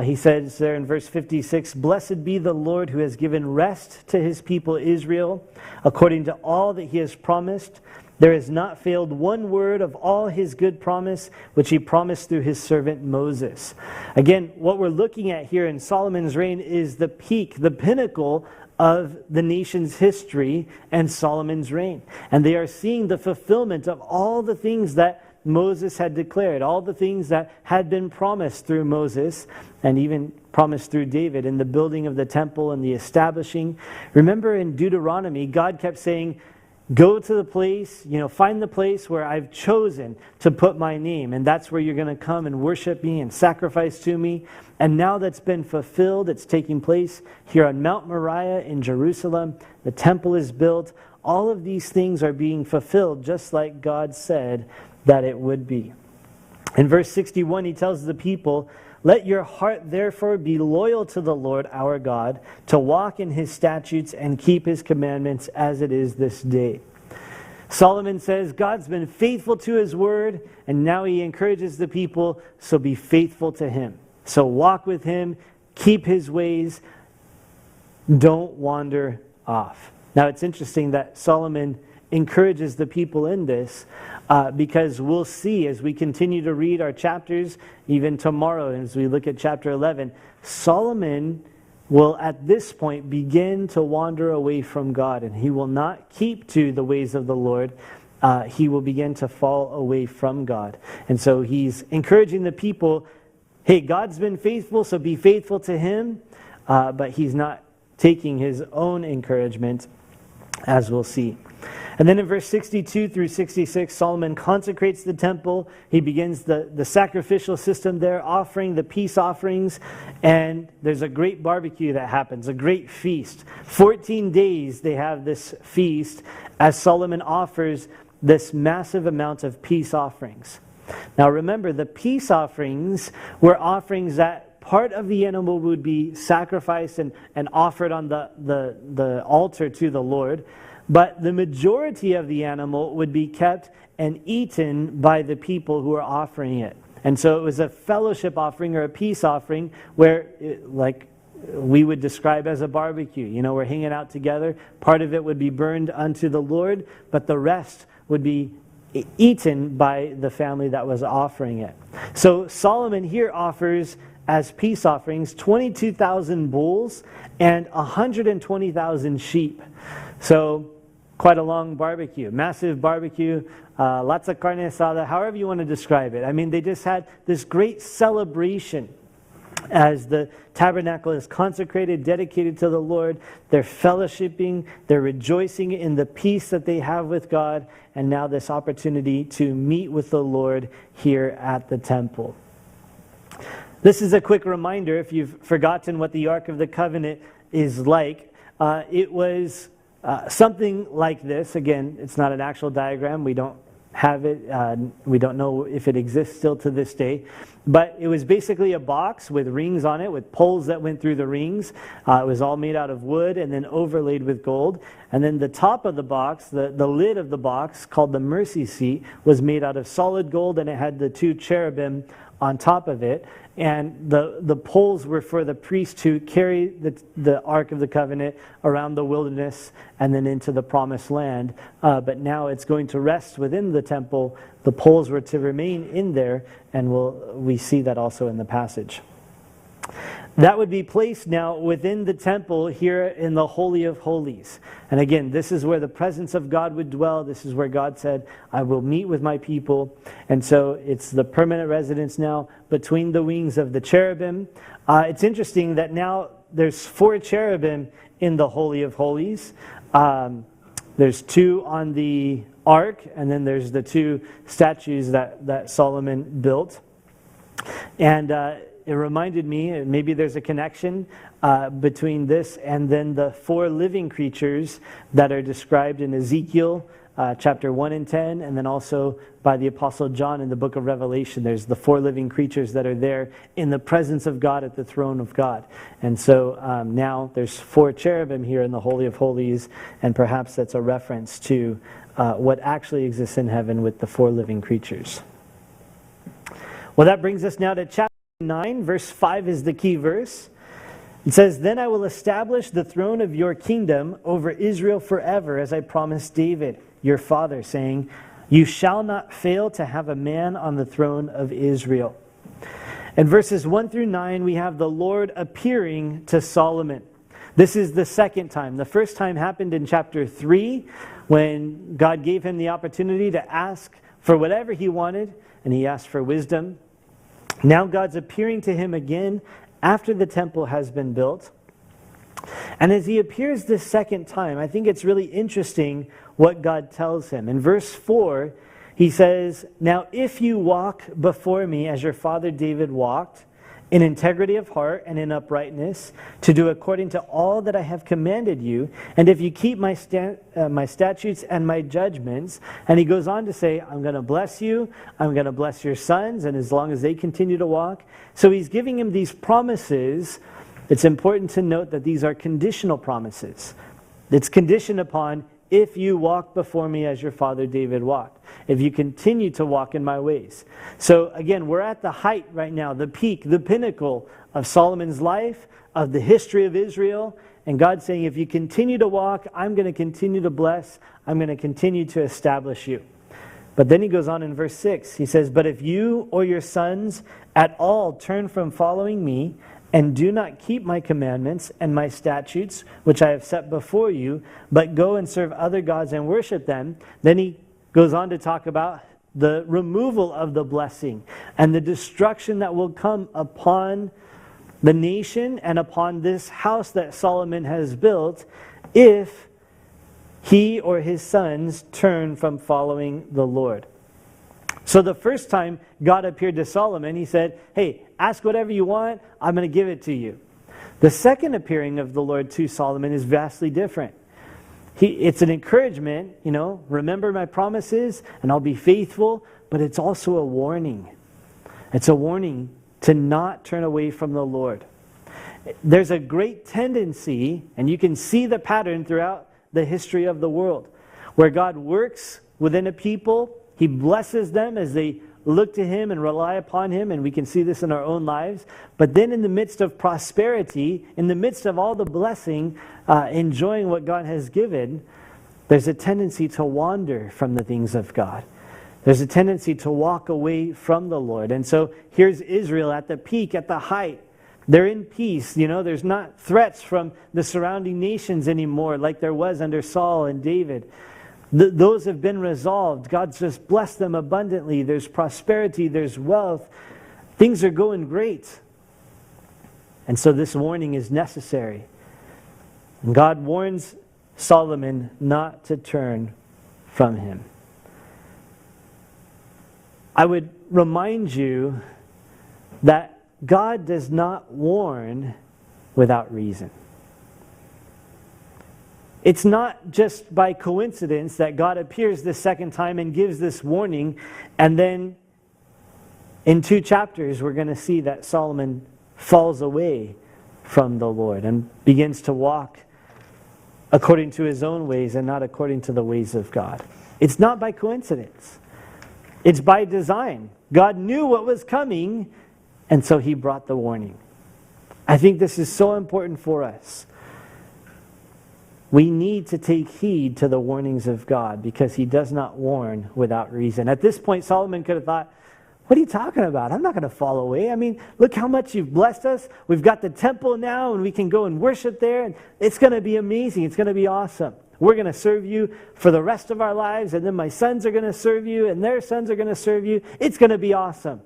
[SPEAKER 2] He says there in verse 56, Blessed be the Lord who has given rest to his people Israel, according to all that he has promised. There has not failed one word of all his good promise, which he promised through his servant Moses. Again, what we're looking at here in Solomon's reign is the peak, the pinnacle of the nation's history and Solomon's reign. And they are seeing the fulfillment of all the things that Moses had declared, all the things that had been promised through Moses and even promised through David in the building of the temple and the establishing. Remember in Deuteronomy, God kept saying, go to the place, find the place where I've chosen to put my name. And that's where you're going to come and worship me and sacrifice to me. And now that's been fulfilled. It's taking place here on Mount Moriah in Jerusalem. The temple is built. All of these things are being fulfilled just like God said that it would be. In verse 61, he tells the people, Let your heart therefore be loyal to the Lord our God, to walk in his statutes and keep his commandments as it is this day. Solomon says God's been faithful to his word, and now he encourages the people, so be faithful to him. So walk with him, keep his ways, don't wander off. Now it's interesting that Solomon encourages the people in this because we'll see as we continue to read our chapters, even tomorrow as we look at chapter 11, Solomon will at this point begin to wander away from God, and he will not keep to the ways of the Lord. He will begin to fall away from God. And so he's encouraging the people, hey, God's been faithful, so be faithful to him. But he's not taking his own encouragement as we'll see. And then in verse 62 through 66, Solomon consecrates the temple. He begins the sacrificial system there, offering the peace offerings. And there's a great barbecue that happens, a great feast. 14 days they have this feast as Solomon offers this massive amount of peace offerings. Now remember, the peace offerings were offerings that part of the animal would be sacrificed and offered on the altar to the Lord. But the majority of the animal would be kept and eaten by the people who are offering it. And so it was a fellowship offering or a peace offering where, like we would describe as a barbecue. You know, we're hanging out together. Part of it would be burned unto the Lord, but the rest would be eaten by the family that was offering it. So Solomon here offers as peace offerings 22,000 bulls and 120,000 sheep. So quite a long barbecue, massive barbecue, lots of carne asada, however you want to describe it. I mean, they just had this great celebration as the tabernacle is consecrated, dedicated to the Lord. They're fellowshipping, they're rejoicing in the peace that they have with God, and now this opportunity to meet with the Lord here at the temple. This is a quick reminder, if you've forgotten what the Ark of the Covenant is like. It was something like this. Again, it's not an actual diagram. We don't have it. We don't know if it exists still to this day. But it was basically a box with rings on it, with poles that went through the rings. It was all made out of wood and then overlaid with gold. And then the top of the box, the lid of the box, called the mercy seat, was made out of solid gold, and it had the two cherubim on top of it. And the poles were for the priest to carry the Ark of the Covenant around the wilderness and then into the promised land. But now it's going to rest within the temple. The poles were to remain in there, and we see that also in the passage. That would be placed now within the temple here in the Holy of Holies. And again, this is where the presence of God would dwell. This is where God said, I will meet with my people. And so it's the permanent residence now between the wings of the cherubim. It's interesting that now there's 4 cherubim in the Holy of Holies. There's 2 on the ark, and then there's the 2 statues that Solomon built. And it reminded me, and maybe there's a connection between this and then the 4 living creatures that are described in Ezekiel chapter 1 and 10, and then also by the Apostle John in the book of Revelation. There's the 4 living creatures that are there in the presence of God at the throne of God. And so now there's 4 cherubim here in the Holy of Holies, and perhaps that's a reference to what actually exists in heaven with the 4 living creatures. Well, that brings us now to chapter 9, verse 5 is the key verse. It says, Then I will establish the throne of your kingdom over Israel forever, as I promised David, your father, saying, You shall not fail to have a man on the throne of Israel. In verses 1 through 9, we have the Lord appearing to Solomon. This is the second time. The first time happened in chapter 3, when God gave him the opportunity to ask for whatever he wanted, and he asked for wisdom. Now God's appearing to him again after the temple has been built. And as he appears this second time, I think it's really interesting what God tells him. In verse 4, he says, Now if you walk before me as your father David walked, in integrity of heart and in uprightness, to do according to all that I have commanded you, and if you keep my statutes and my judgments. And he goes on to say, I'm going to bless you, I'm going to bless your sons, and as long as they continue to walk. So he's giving him these promises. It's important to note that these are conditional promises. It's conditioned upon, if you walk before me as your father David walked, if you continue to walk in my ways. So again, we're at the height right now, the peak, the pinnacle of Solomon's life, of the history of Israel. And God's saying, if you continue to walk, I'm going to continue to bless. I'm going to continue to establish you. But then he goes on in verse 6. He says, But if you or your sons at all turn from following me, and do not keep my commandments and my statutes, which I have set before you, but go and serve other gods and worship them. Then he goes on to talk about the removal of the blessing and the destruction that will come upon the nation and upon this house that Solomon has built if he or his sons turn from following the Lord. So the first time God appeared to Solomon, he said, hey, ask whatever you want, I'm going to give it to you. The second appearing of the Lord to Solomon is vastly different. It's an encouragement, remember my promises and I'll be faithful, but it's also a warning. It's a warning to not turn away from the Lord. There's a great tendency, and you can see the pattern throughout the history of the world, where God works within a people. He blesses them as they look to Him and rely upon Him, and we can see this in our own lives. But then in the midst of prosperity, in the midst of all the blessing, enjoying what God has given, there's a tendency to wander from the things of God. There's a tendency to walk away from the Lord. And so here's Israel at the peak, at the height. They're in peace. There's not threats from the surrounding nations anymore like there was under Saul and David. Those have been resolved. God's just blessed them abundantly. There's prosperity. There's wealth. Things are going great. And so this warning is necessary. And God warns Solomon not to turn from him. I would remind you that God does not warn without reason. It's not just by coincidence that God appears the second time and gives this warning, and then in 2 chapters we're going to see that Solomon falls away from the Lord and begins to walk according to his own ways and not according to the ways of God. It's not by coincidence. It's by design. God knew what was coming, and so He brought the warning. I think this is so important for us. We need to take heed to the warnings of God because He does not warn without reason. At this point, Solomon could have thought, what are you talking about? I'm not going to fall away. I mean, look how much you've blessed us. We've got the temple now and we can go and worship there. And it's going to be amazing. It's going to be awesome. We're going to serve you for the rest of our lives, and then my sons are going to serve you and their sons are going to serve you. It's going to be awesome.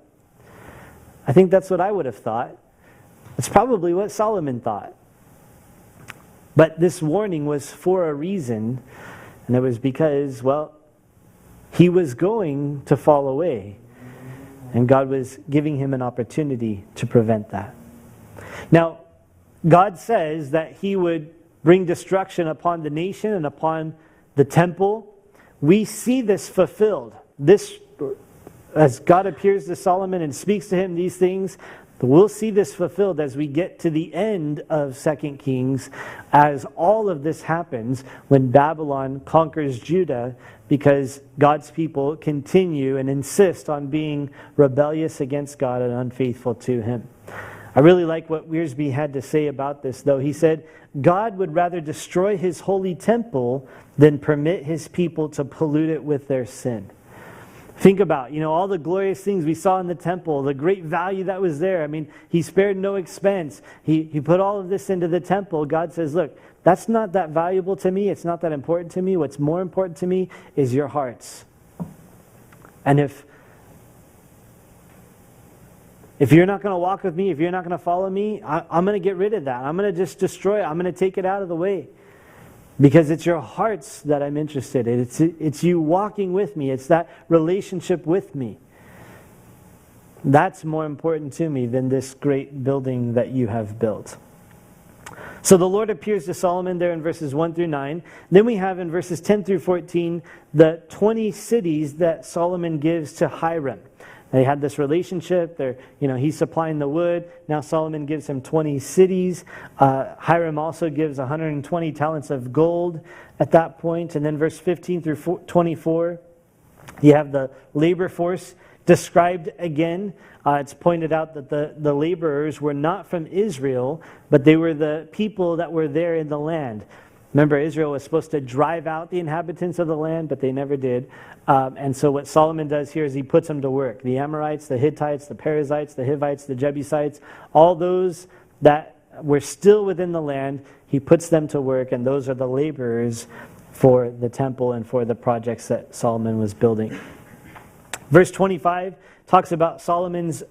[SPEAKER 2] I think that's what I would have thought. It's probably what Solomon thought. But this warning was for a reason, and it was because, he was going to fall away, and God was giving him an opportunity to prevent that. Now, God says that He would bring destruction upon the nation and upon the temple. We see this fulfilled. As God appears to Solomon and speaks to him these things, we'll see this fulfilled as we get to the end of 2 Kings, as all of this happens when Babylon conquers Judah, because God's people continue and insist on being rebellious against God and unfaithful to Him. I really like what Wiersbe had to say about this, though. He said, God would rather destroy His holy temple than permit His people to pollute it with their sin. Think about, all the glorious things we saw in the temple, the great value that was there. I mean, He spared no expense. He put all of this into the temple. God says, look, that's not that valuable to me. It's not that important to me. What's more important to me is your hearts. And if you're not going to walk with me, if you're not going to follow me, I'm going to get rid of that. I'm going to just destroy it. I'm going to take it out of the way. Because it's your hearts that I'm interested in. It's you walking with me. It's that relationship with me. That's more important to me than this great building that you have built. So the Lord appears to Solomon there in verses 1 through 9. Then we have in verses 10 through 14 the 20 cities that Solomon gives to Hiram. They had this relationship. He's supplying the wood. Now Solomon gives him 20 cities. Hiram also gives 120 talents of gold at that point. And then verse 15 through 24, you have the labor force described again. It's pointed out that the laborers were not from Israel, but they were the people that were there in the land. Remember, Israel was supposed to drive out the inhabitants of the land, but they never did. And so what Solomon does here is he puts them to work. The Amorites, the Hittites, the Perizzites, the Hivites, the Jebusites, all those that were still within the land, he puts them to work, and those are the laborers for the temple and for the projects that Solomon was building. Verse 25 talks about Solomon's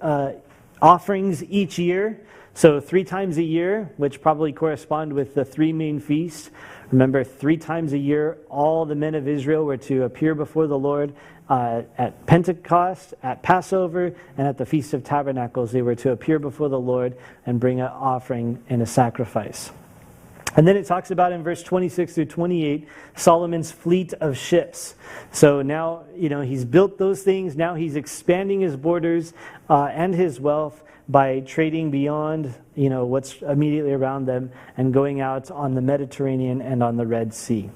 [SPEAKER 2] offerings each year. So 3 times a year, which probably correspond with the 3 main feasts. Remember, 3 times a year, all the men of Israel were to appear before the Lord at Pentecost, at Passover, and at the Feast of Tabernacles. They were to appear before the Lord and bring an offering and a sacrifice. And then it talks about in verse 26 through 28, Solomon's fleet of ships. So now, he's built those things. Now he's expanding his borders and his wealth by trading beyond, what's immediately around them and going out on the Mediterranean and on the Red Sea.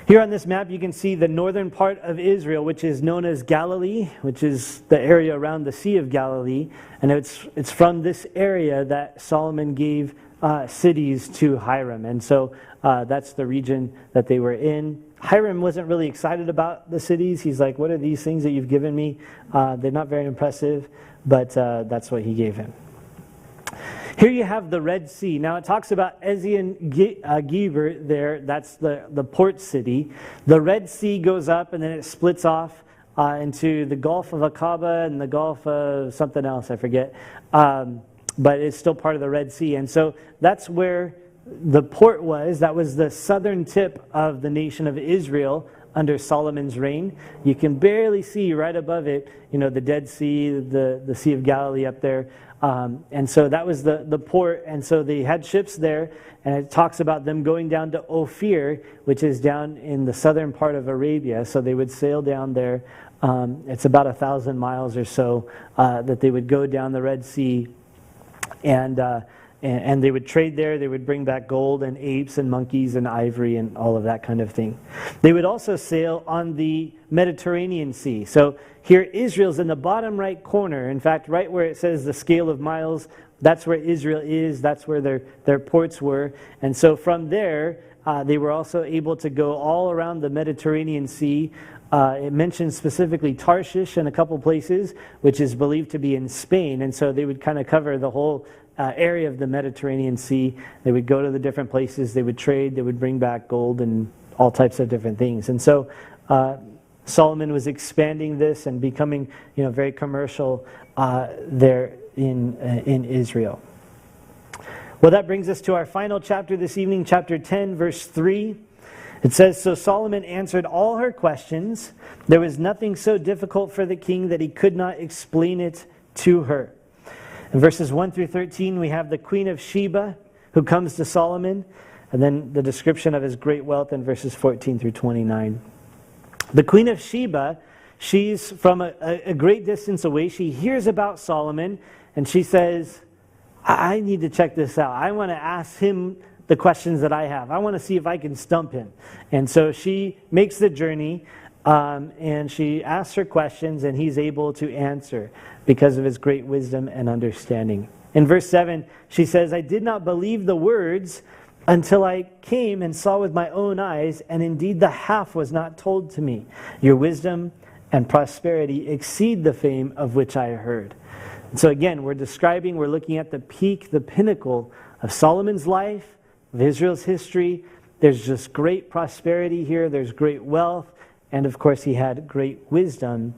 [SPEAKER 2] Here on this map, you can see the northern part of Israel, which is known as Galilee, which is the area around the Sea of Galilee. And it's from this area that Solomon gave cities to Hiram. And so that's the region that they were in. Hiram wasn't really excited about the cities. He's like, what are these things that you've given me? They're not very impressive, but that's what he gave him. Here you have the Red Sea. Now it talks about Ezion-Geber there. That's the port city. The Red Sea goes up and then it splits off into the Gulf of Aqaba and the Gulf of something else, I forget. But it's still part of the Red Sea. And so that's where the port was. That was the southern tip of the nation of Israel under Solomon's reign. You can barely see right above it, the Dead Sea, the Sea of Galilee up there. And so that was the port. And so they had ships there. And it talks about them going down to Ophir, which is down in the southern part of Arabia. So they would sail down there. It's about 1,000 miles or so that they would go down the Red Sea. And they would trade there. They would bring back gold and apes and monkeys and ivory and all of that kind of thing. They would also sail on the Mediterranean Sea. So here Israel's in the bottom right corner. In fact, right where it says the scale of miles, that's where Israel is. That's where their ports were. And so from there, they were also able to go all around the Mediterranean Sea. It mentions specifically Tarshish in a couple places, which is believed to be in Spain. And so they would kind of cover the whole area of the Mediterranean Sea. They would go to the different places. They would trade. They would bring back gold and all types of different things. And so Solomon was expanding this and becoming, very commercial there in Israel. Well, that brings us to our final chapter this evening, chapter 10, verse 3. It says, "So Solomon answered all her questions. There was nothing so difficult for the king that he could not explain it to her." In verses 1 through 13, we have the Queen of Sheba who comes to Solomon, and then the description of his great wealth in verses 14 through 29. The Queen of Sheba, she's from a great distance away. She hears about Solomon, and she says, I need to check this out. I want to ask him the questions that I have. I want to see if I can stump him. And so she makes the journey, and she asks her questions, and he's able to answer because of his great wisdom and understanding. In verse 7, she says, "I did not believe the words until I came and saw with my own eyes, and indeed the half was not told to me. Your wisdom and prosperity exceed the fame of which I heard." And so again, we're looking at the peak, the pinnacle of Solomon's life, of Israel's history. There's just great prosperity here. There's great wealth. And of course, he had great wisdom,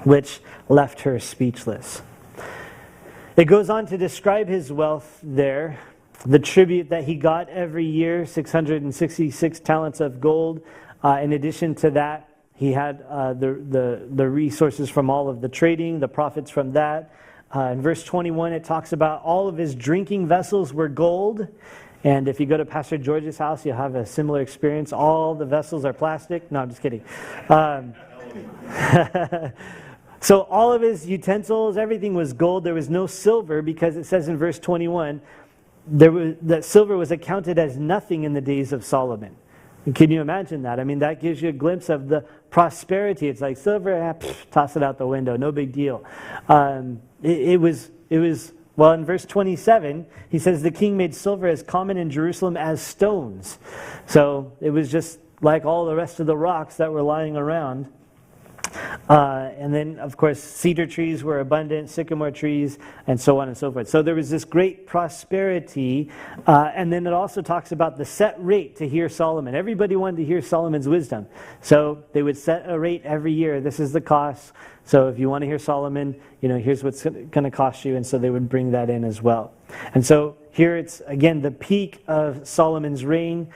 [SPEAKER 2] which left her speechless. It goes on to describe his wealth there. The tribute that he got every year, 666 talents of gold. In addition to that, he had the resources from all of the trading, the profits from that. In verse 21, it talks about all of his drinking vessels were gold. And if you go to Pastor George's house, you'll have a similar experience. All the vessels are plastic. No, I'm just kidding. So all of his utensils, everything was gold. There was no silver, because it says in verse 21, that silver was accounted as nothing in the days of Solomon. Can you imagine that? I mean, that gives you a glimpse of the prosperity. It's like silver, toss it out the window, no big deal. It was. Well, in verse 27, he says, "The king made silver as common in Jerusalem as stones." So it was just like all the rest of the rocks that were lying around. And then, of course, cedar trees were abundant, sycamore trees, and so on and so forth. So there was this great prosperity. And then it also talks about the set rate to hear Solomon. Everybody wanted to hear Solomon's wisdom. So they would set a rate every year. This is the cost. So if you want to hear Solomon, here's what's going to cost you. And so they would bring that in as well. And so here it's, again, the peak of Solomon's reign,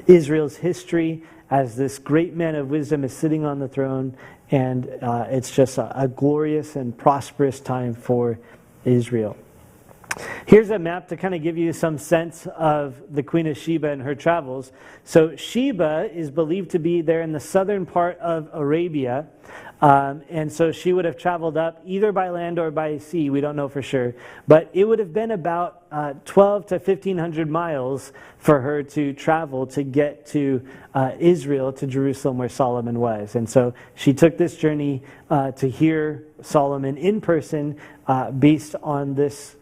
[SPEAKER 2] Israel's history, as this great man of wisdom is sitting on the throne. And it's just a glorious and prosperous time for Israel. Here's a map to kind of give you some sense of the Queen of Sheba and her travels. So Sheba is believed to be there in the southern part of Arabia. And so she would have traveled up either by land or by sea. We don't know for sure. But it would have been about 12 to 1,500 miles for her to travel to get to Israel, to Jerusalem, where Solomon was. And so she took this journey to hear Solomon in person based on this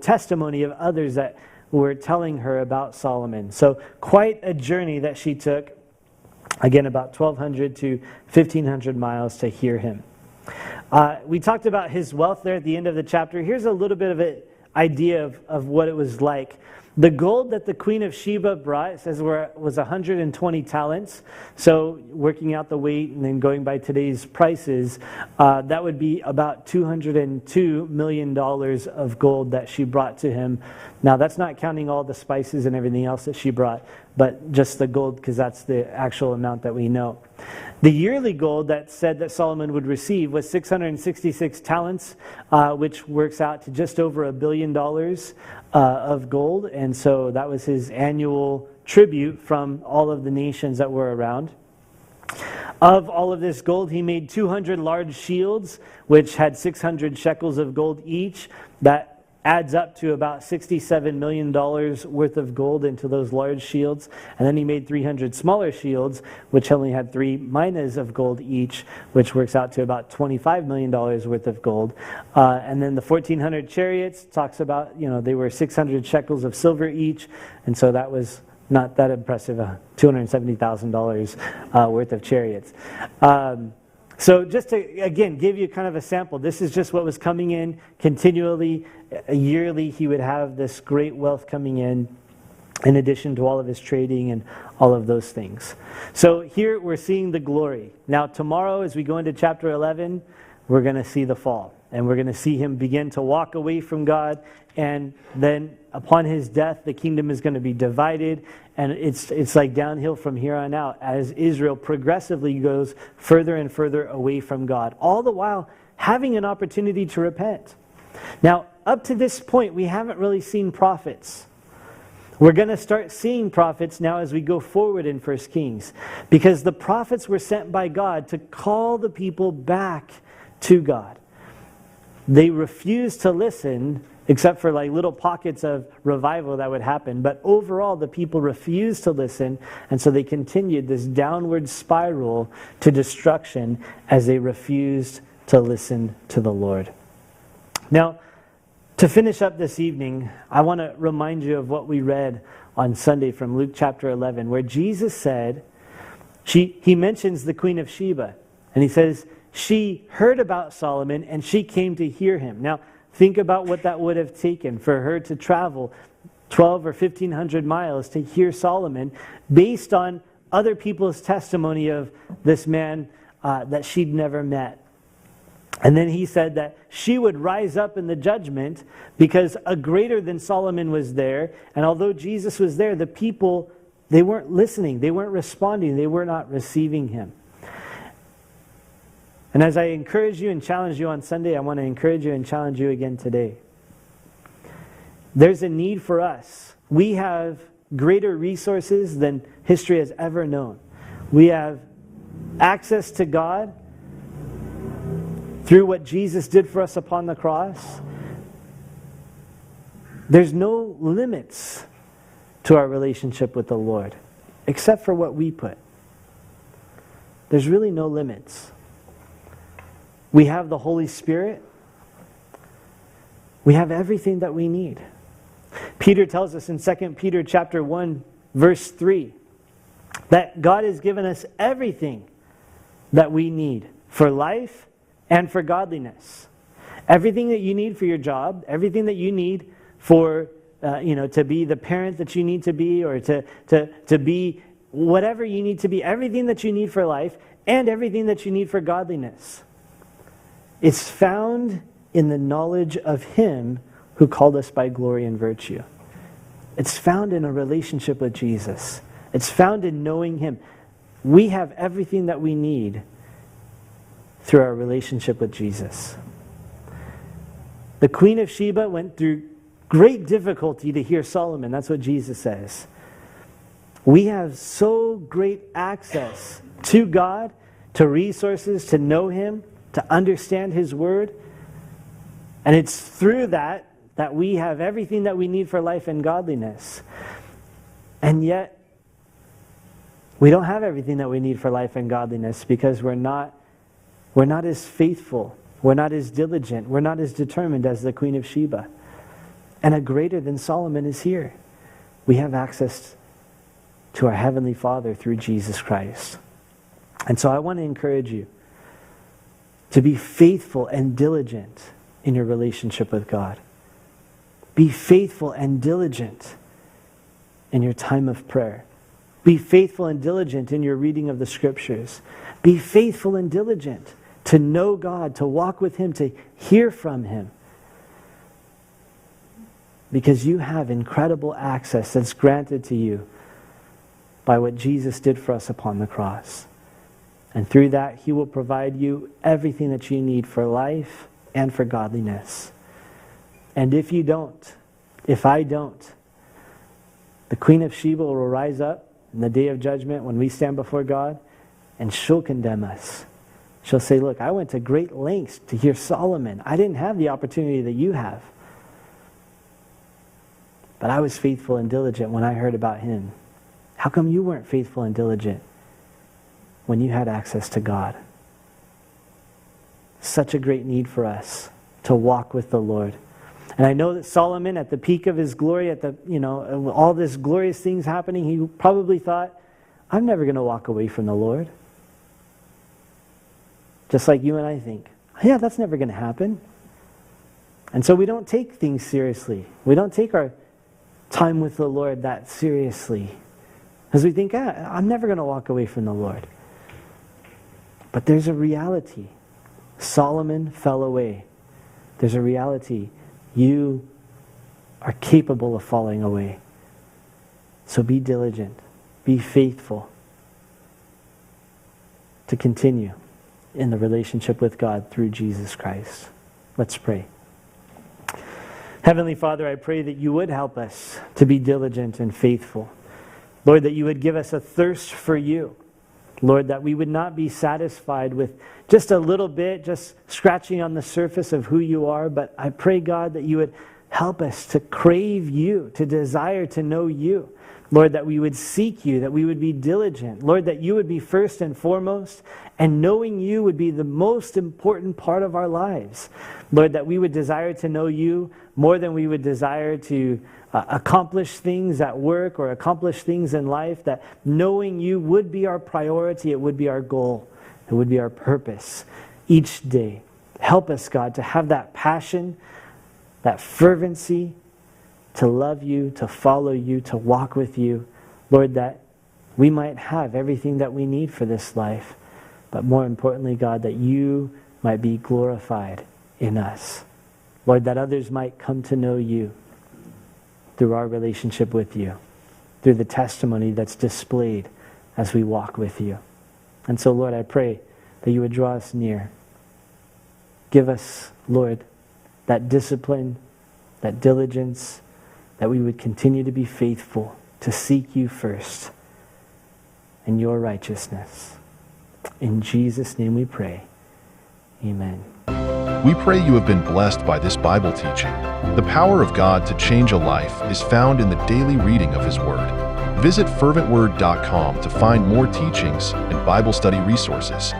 [SPEAKER 2] testimony of others that were telling her about Solomon. So quite a journey that she took. Again, about 1,200 to 1,500 miles to hear him. We talked about his wealth there at the end of the chapter. Here's a little bit of an idea of what it was like. The gold that the Queen of Sheba brought, it says, was 120 talents. So working out the weight and then going by today's prices, that would be about $202 million of gold that she brought to him. Now, that's not counting all the spices and everything else that she brought, but just the gold, because that's the actual amount that we know. The yearly gold that said that Solomon would receive was 666 talents, which works out to just over $1 billion of gold. And so that was his annual tribute from all of the nations that were around. Of all of this gold, he made 200 large shields, which had 600 shekels of gold each. That adds up to about $67 million worth of gold into those large shields. And then he made 300 smaller shields, which only had 3 minas of gold each, which works out to about $25 million worth of gold. And then the 1,400 chariots talks about, they were 600 shekels of silver each. And so that was not that impressive, $270,000 worth of chariots. So just to, again, give you kind of a sample, this is just what was coming in continually. Yearly, he would have this great wealth coming in addition to all of his trading and all of those things. So here we're seeing the glory. Now tomorrow, as we go into chapter 11, we're going to see the fall. And we're going to see him begin to walk away from God. And then upon his death, the kingdom is going to be divided. And it's like downhill from here on out as Israel progressively goes further and further away from God. All the while having an opportunity to repent. Now, up to this point, we haven't really seen prophets. We're going to start seeing prophets now as we go forward in 1 Kings. Because the prophets were sent by God to call the people back to God. They refused to listen, except for like little pockets of revival that would happen. But overall, the people refused to listen, and so they continued this downward spiral to destruction as they refused to listen to the Lord. Now, to finish up this evening, I want to remind you of what we read on Sunday from Luke chapter 11, where Jesus said, he mentions the Queen of Sheba, and he says, she heard about Solomon and she came to hear him. Now, think about what that would have taken for her to travel 12 or 1,500 miles to hear Solomon based on other people's testimony of this man that she'd never met. And then he said that she would rise up in the judgment because a greater than Solomon was there. And although Jesus was there, the people, they weren't listening. They weren't responding. They were not receiving him. And as I encourage you and challenge you on Sunday, I want to encourage you and challenge you again today. There's a need for us. We have greater resources than history has ever known. We have access to God through what Jesus did for us upon the cross. There's no limits to our relationship with the Lord, except for what we put. There's really no limits. We have the Holy Spirit. We have everything that we need. Peter tells us in 2 Peter chapter 1, verse 3, that God has given us everything that we need for life and for godliness. Everything that you need for your job, everything that you need for, to be the parent that you need to be, or to be whatever you need to be, everything that you need for life, and everything that you need for godliness. It's found in the knowledge of Him who called us by glory and virtue. It's found in a relationship with Jesus. It's found in knowing Him. We have everything that we need through our relationship with Jesus. The Queen of Sheba went through great difficulty to hear Solomon. That's what Jesus says. We have so great access to God, to resources, to know Him, to understand His Word. And it's through that we have everything that we need for life and godliness. And yet, we don't have everything that we need for life and godliness because we're not as faithful, we're not as diligent, we're not as determined as the Queen of Sheba. And a greater than Solomon is here. We have access to our Heavenly Father through Jesus Christ. And so I want to encourage you to be faithful and diligent in your relationship with God. Be faithful and diligent in your time of prayer. Be faithful and diligent in your reading of the Scriptures. Be faithful and diligent to know God, to walk with Him, to hear from Him. Because you have incredible access that's granted to you by what Jesus did for us upon the cross. And through that, He will provide you everything that you need for life and for godliness. And if you don't, if I don't, the Queen of Sheba will rise up in the day of judgment when we stand before God, and she'll condemn us. She'll say, look, I went to great lengths to hear Solomon. I didn't have the opportunity that you have. But I was faithful and diligent when I heard about him. How come you weren't faithful and diligent when you had access to God? Such a great need for us to walk with the Lord. And I know that Solomon, at the peak of his glory, at the all this glorious things happening, he probably thought, I'm never going to walk away from the Lord. Just like you and I think, yeah, that's never going to happen. And so we don't take things seriously. We don't take our time with the Lord that seriously. Because we think, I'm never going to walk away from the Lord. But there's a reality. Solomon fell away. There's a reality. You are capable of falling away. So be diligent. Be faithful to continue in the relationship with God through Jesus Christ. Let's pray. Heavenly Father, I pray that you would help us to be diligent and faithful. Lord, that you would give us a thirst for you. Lord, that we would not be satisfied with just a little bit, just scratching on the surface of who you are, but I pray, God, that you would help us to crave you, to desire to know you. Lord, that we would seek you, that we would be diligent. Lord, that you would be first and foremost, and knowing you would be the most important part of our lives. Lord, that we would desire to know you more than we would desire to accomplish things at work or accomplish things in life, that knowing you would be our priority, it would be our goal, it would be our purpose each day. Help us, God, to have that passion, that fervency, to love you, to follow you, to walk with you. Lord, that we might have everything that we need for this life, but more importantly, God, that you might be glorified in us. Lord, that others might come to know you through our relationship with you, through the testimony that's displayed as we walk with you. And so, Lord, I pray that you would draw us near. Give us, Lord, that discipline, that diligence, that we would continue to be faithful, to seek you first and your righteousness. In Jesus' name we pray. Amen.
[SPEAKER 1] We pray you have been blessed by this Bible teaching. The power of God to change a life is found in the daily reading of His Word. Visit ferventword.com to find more teachings and Bible study resources.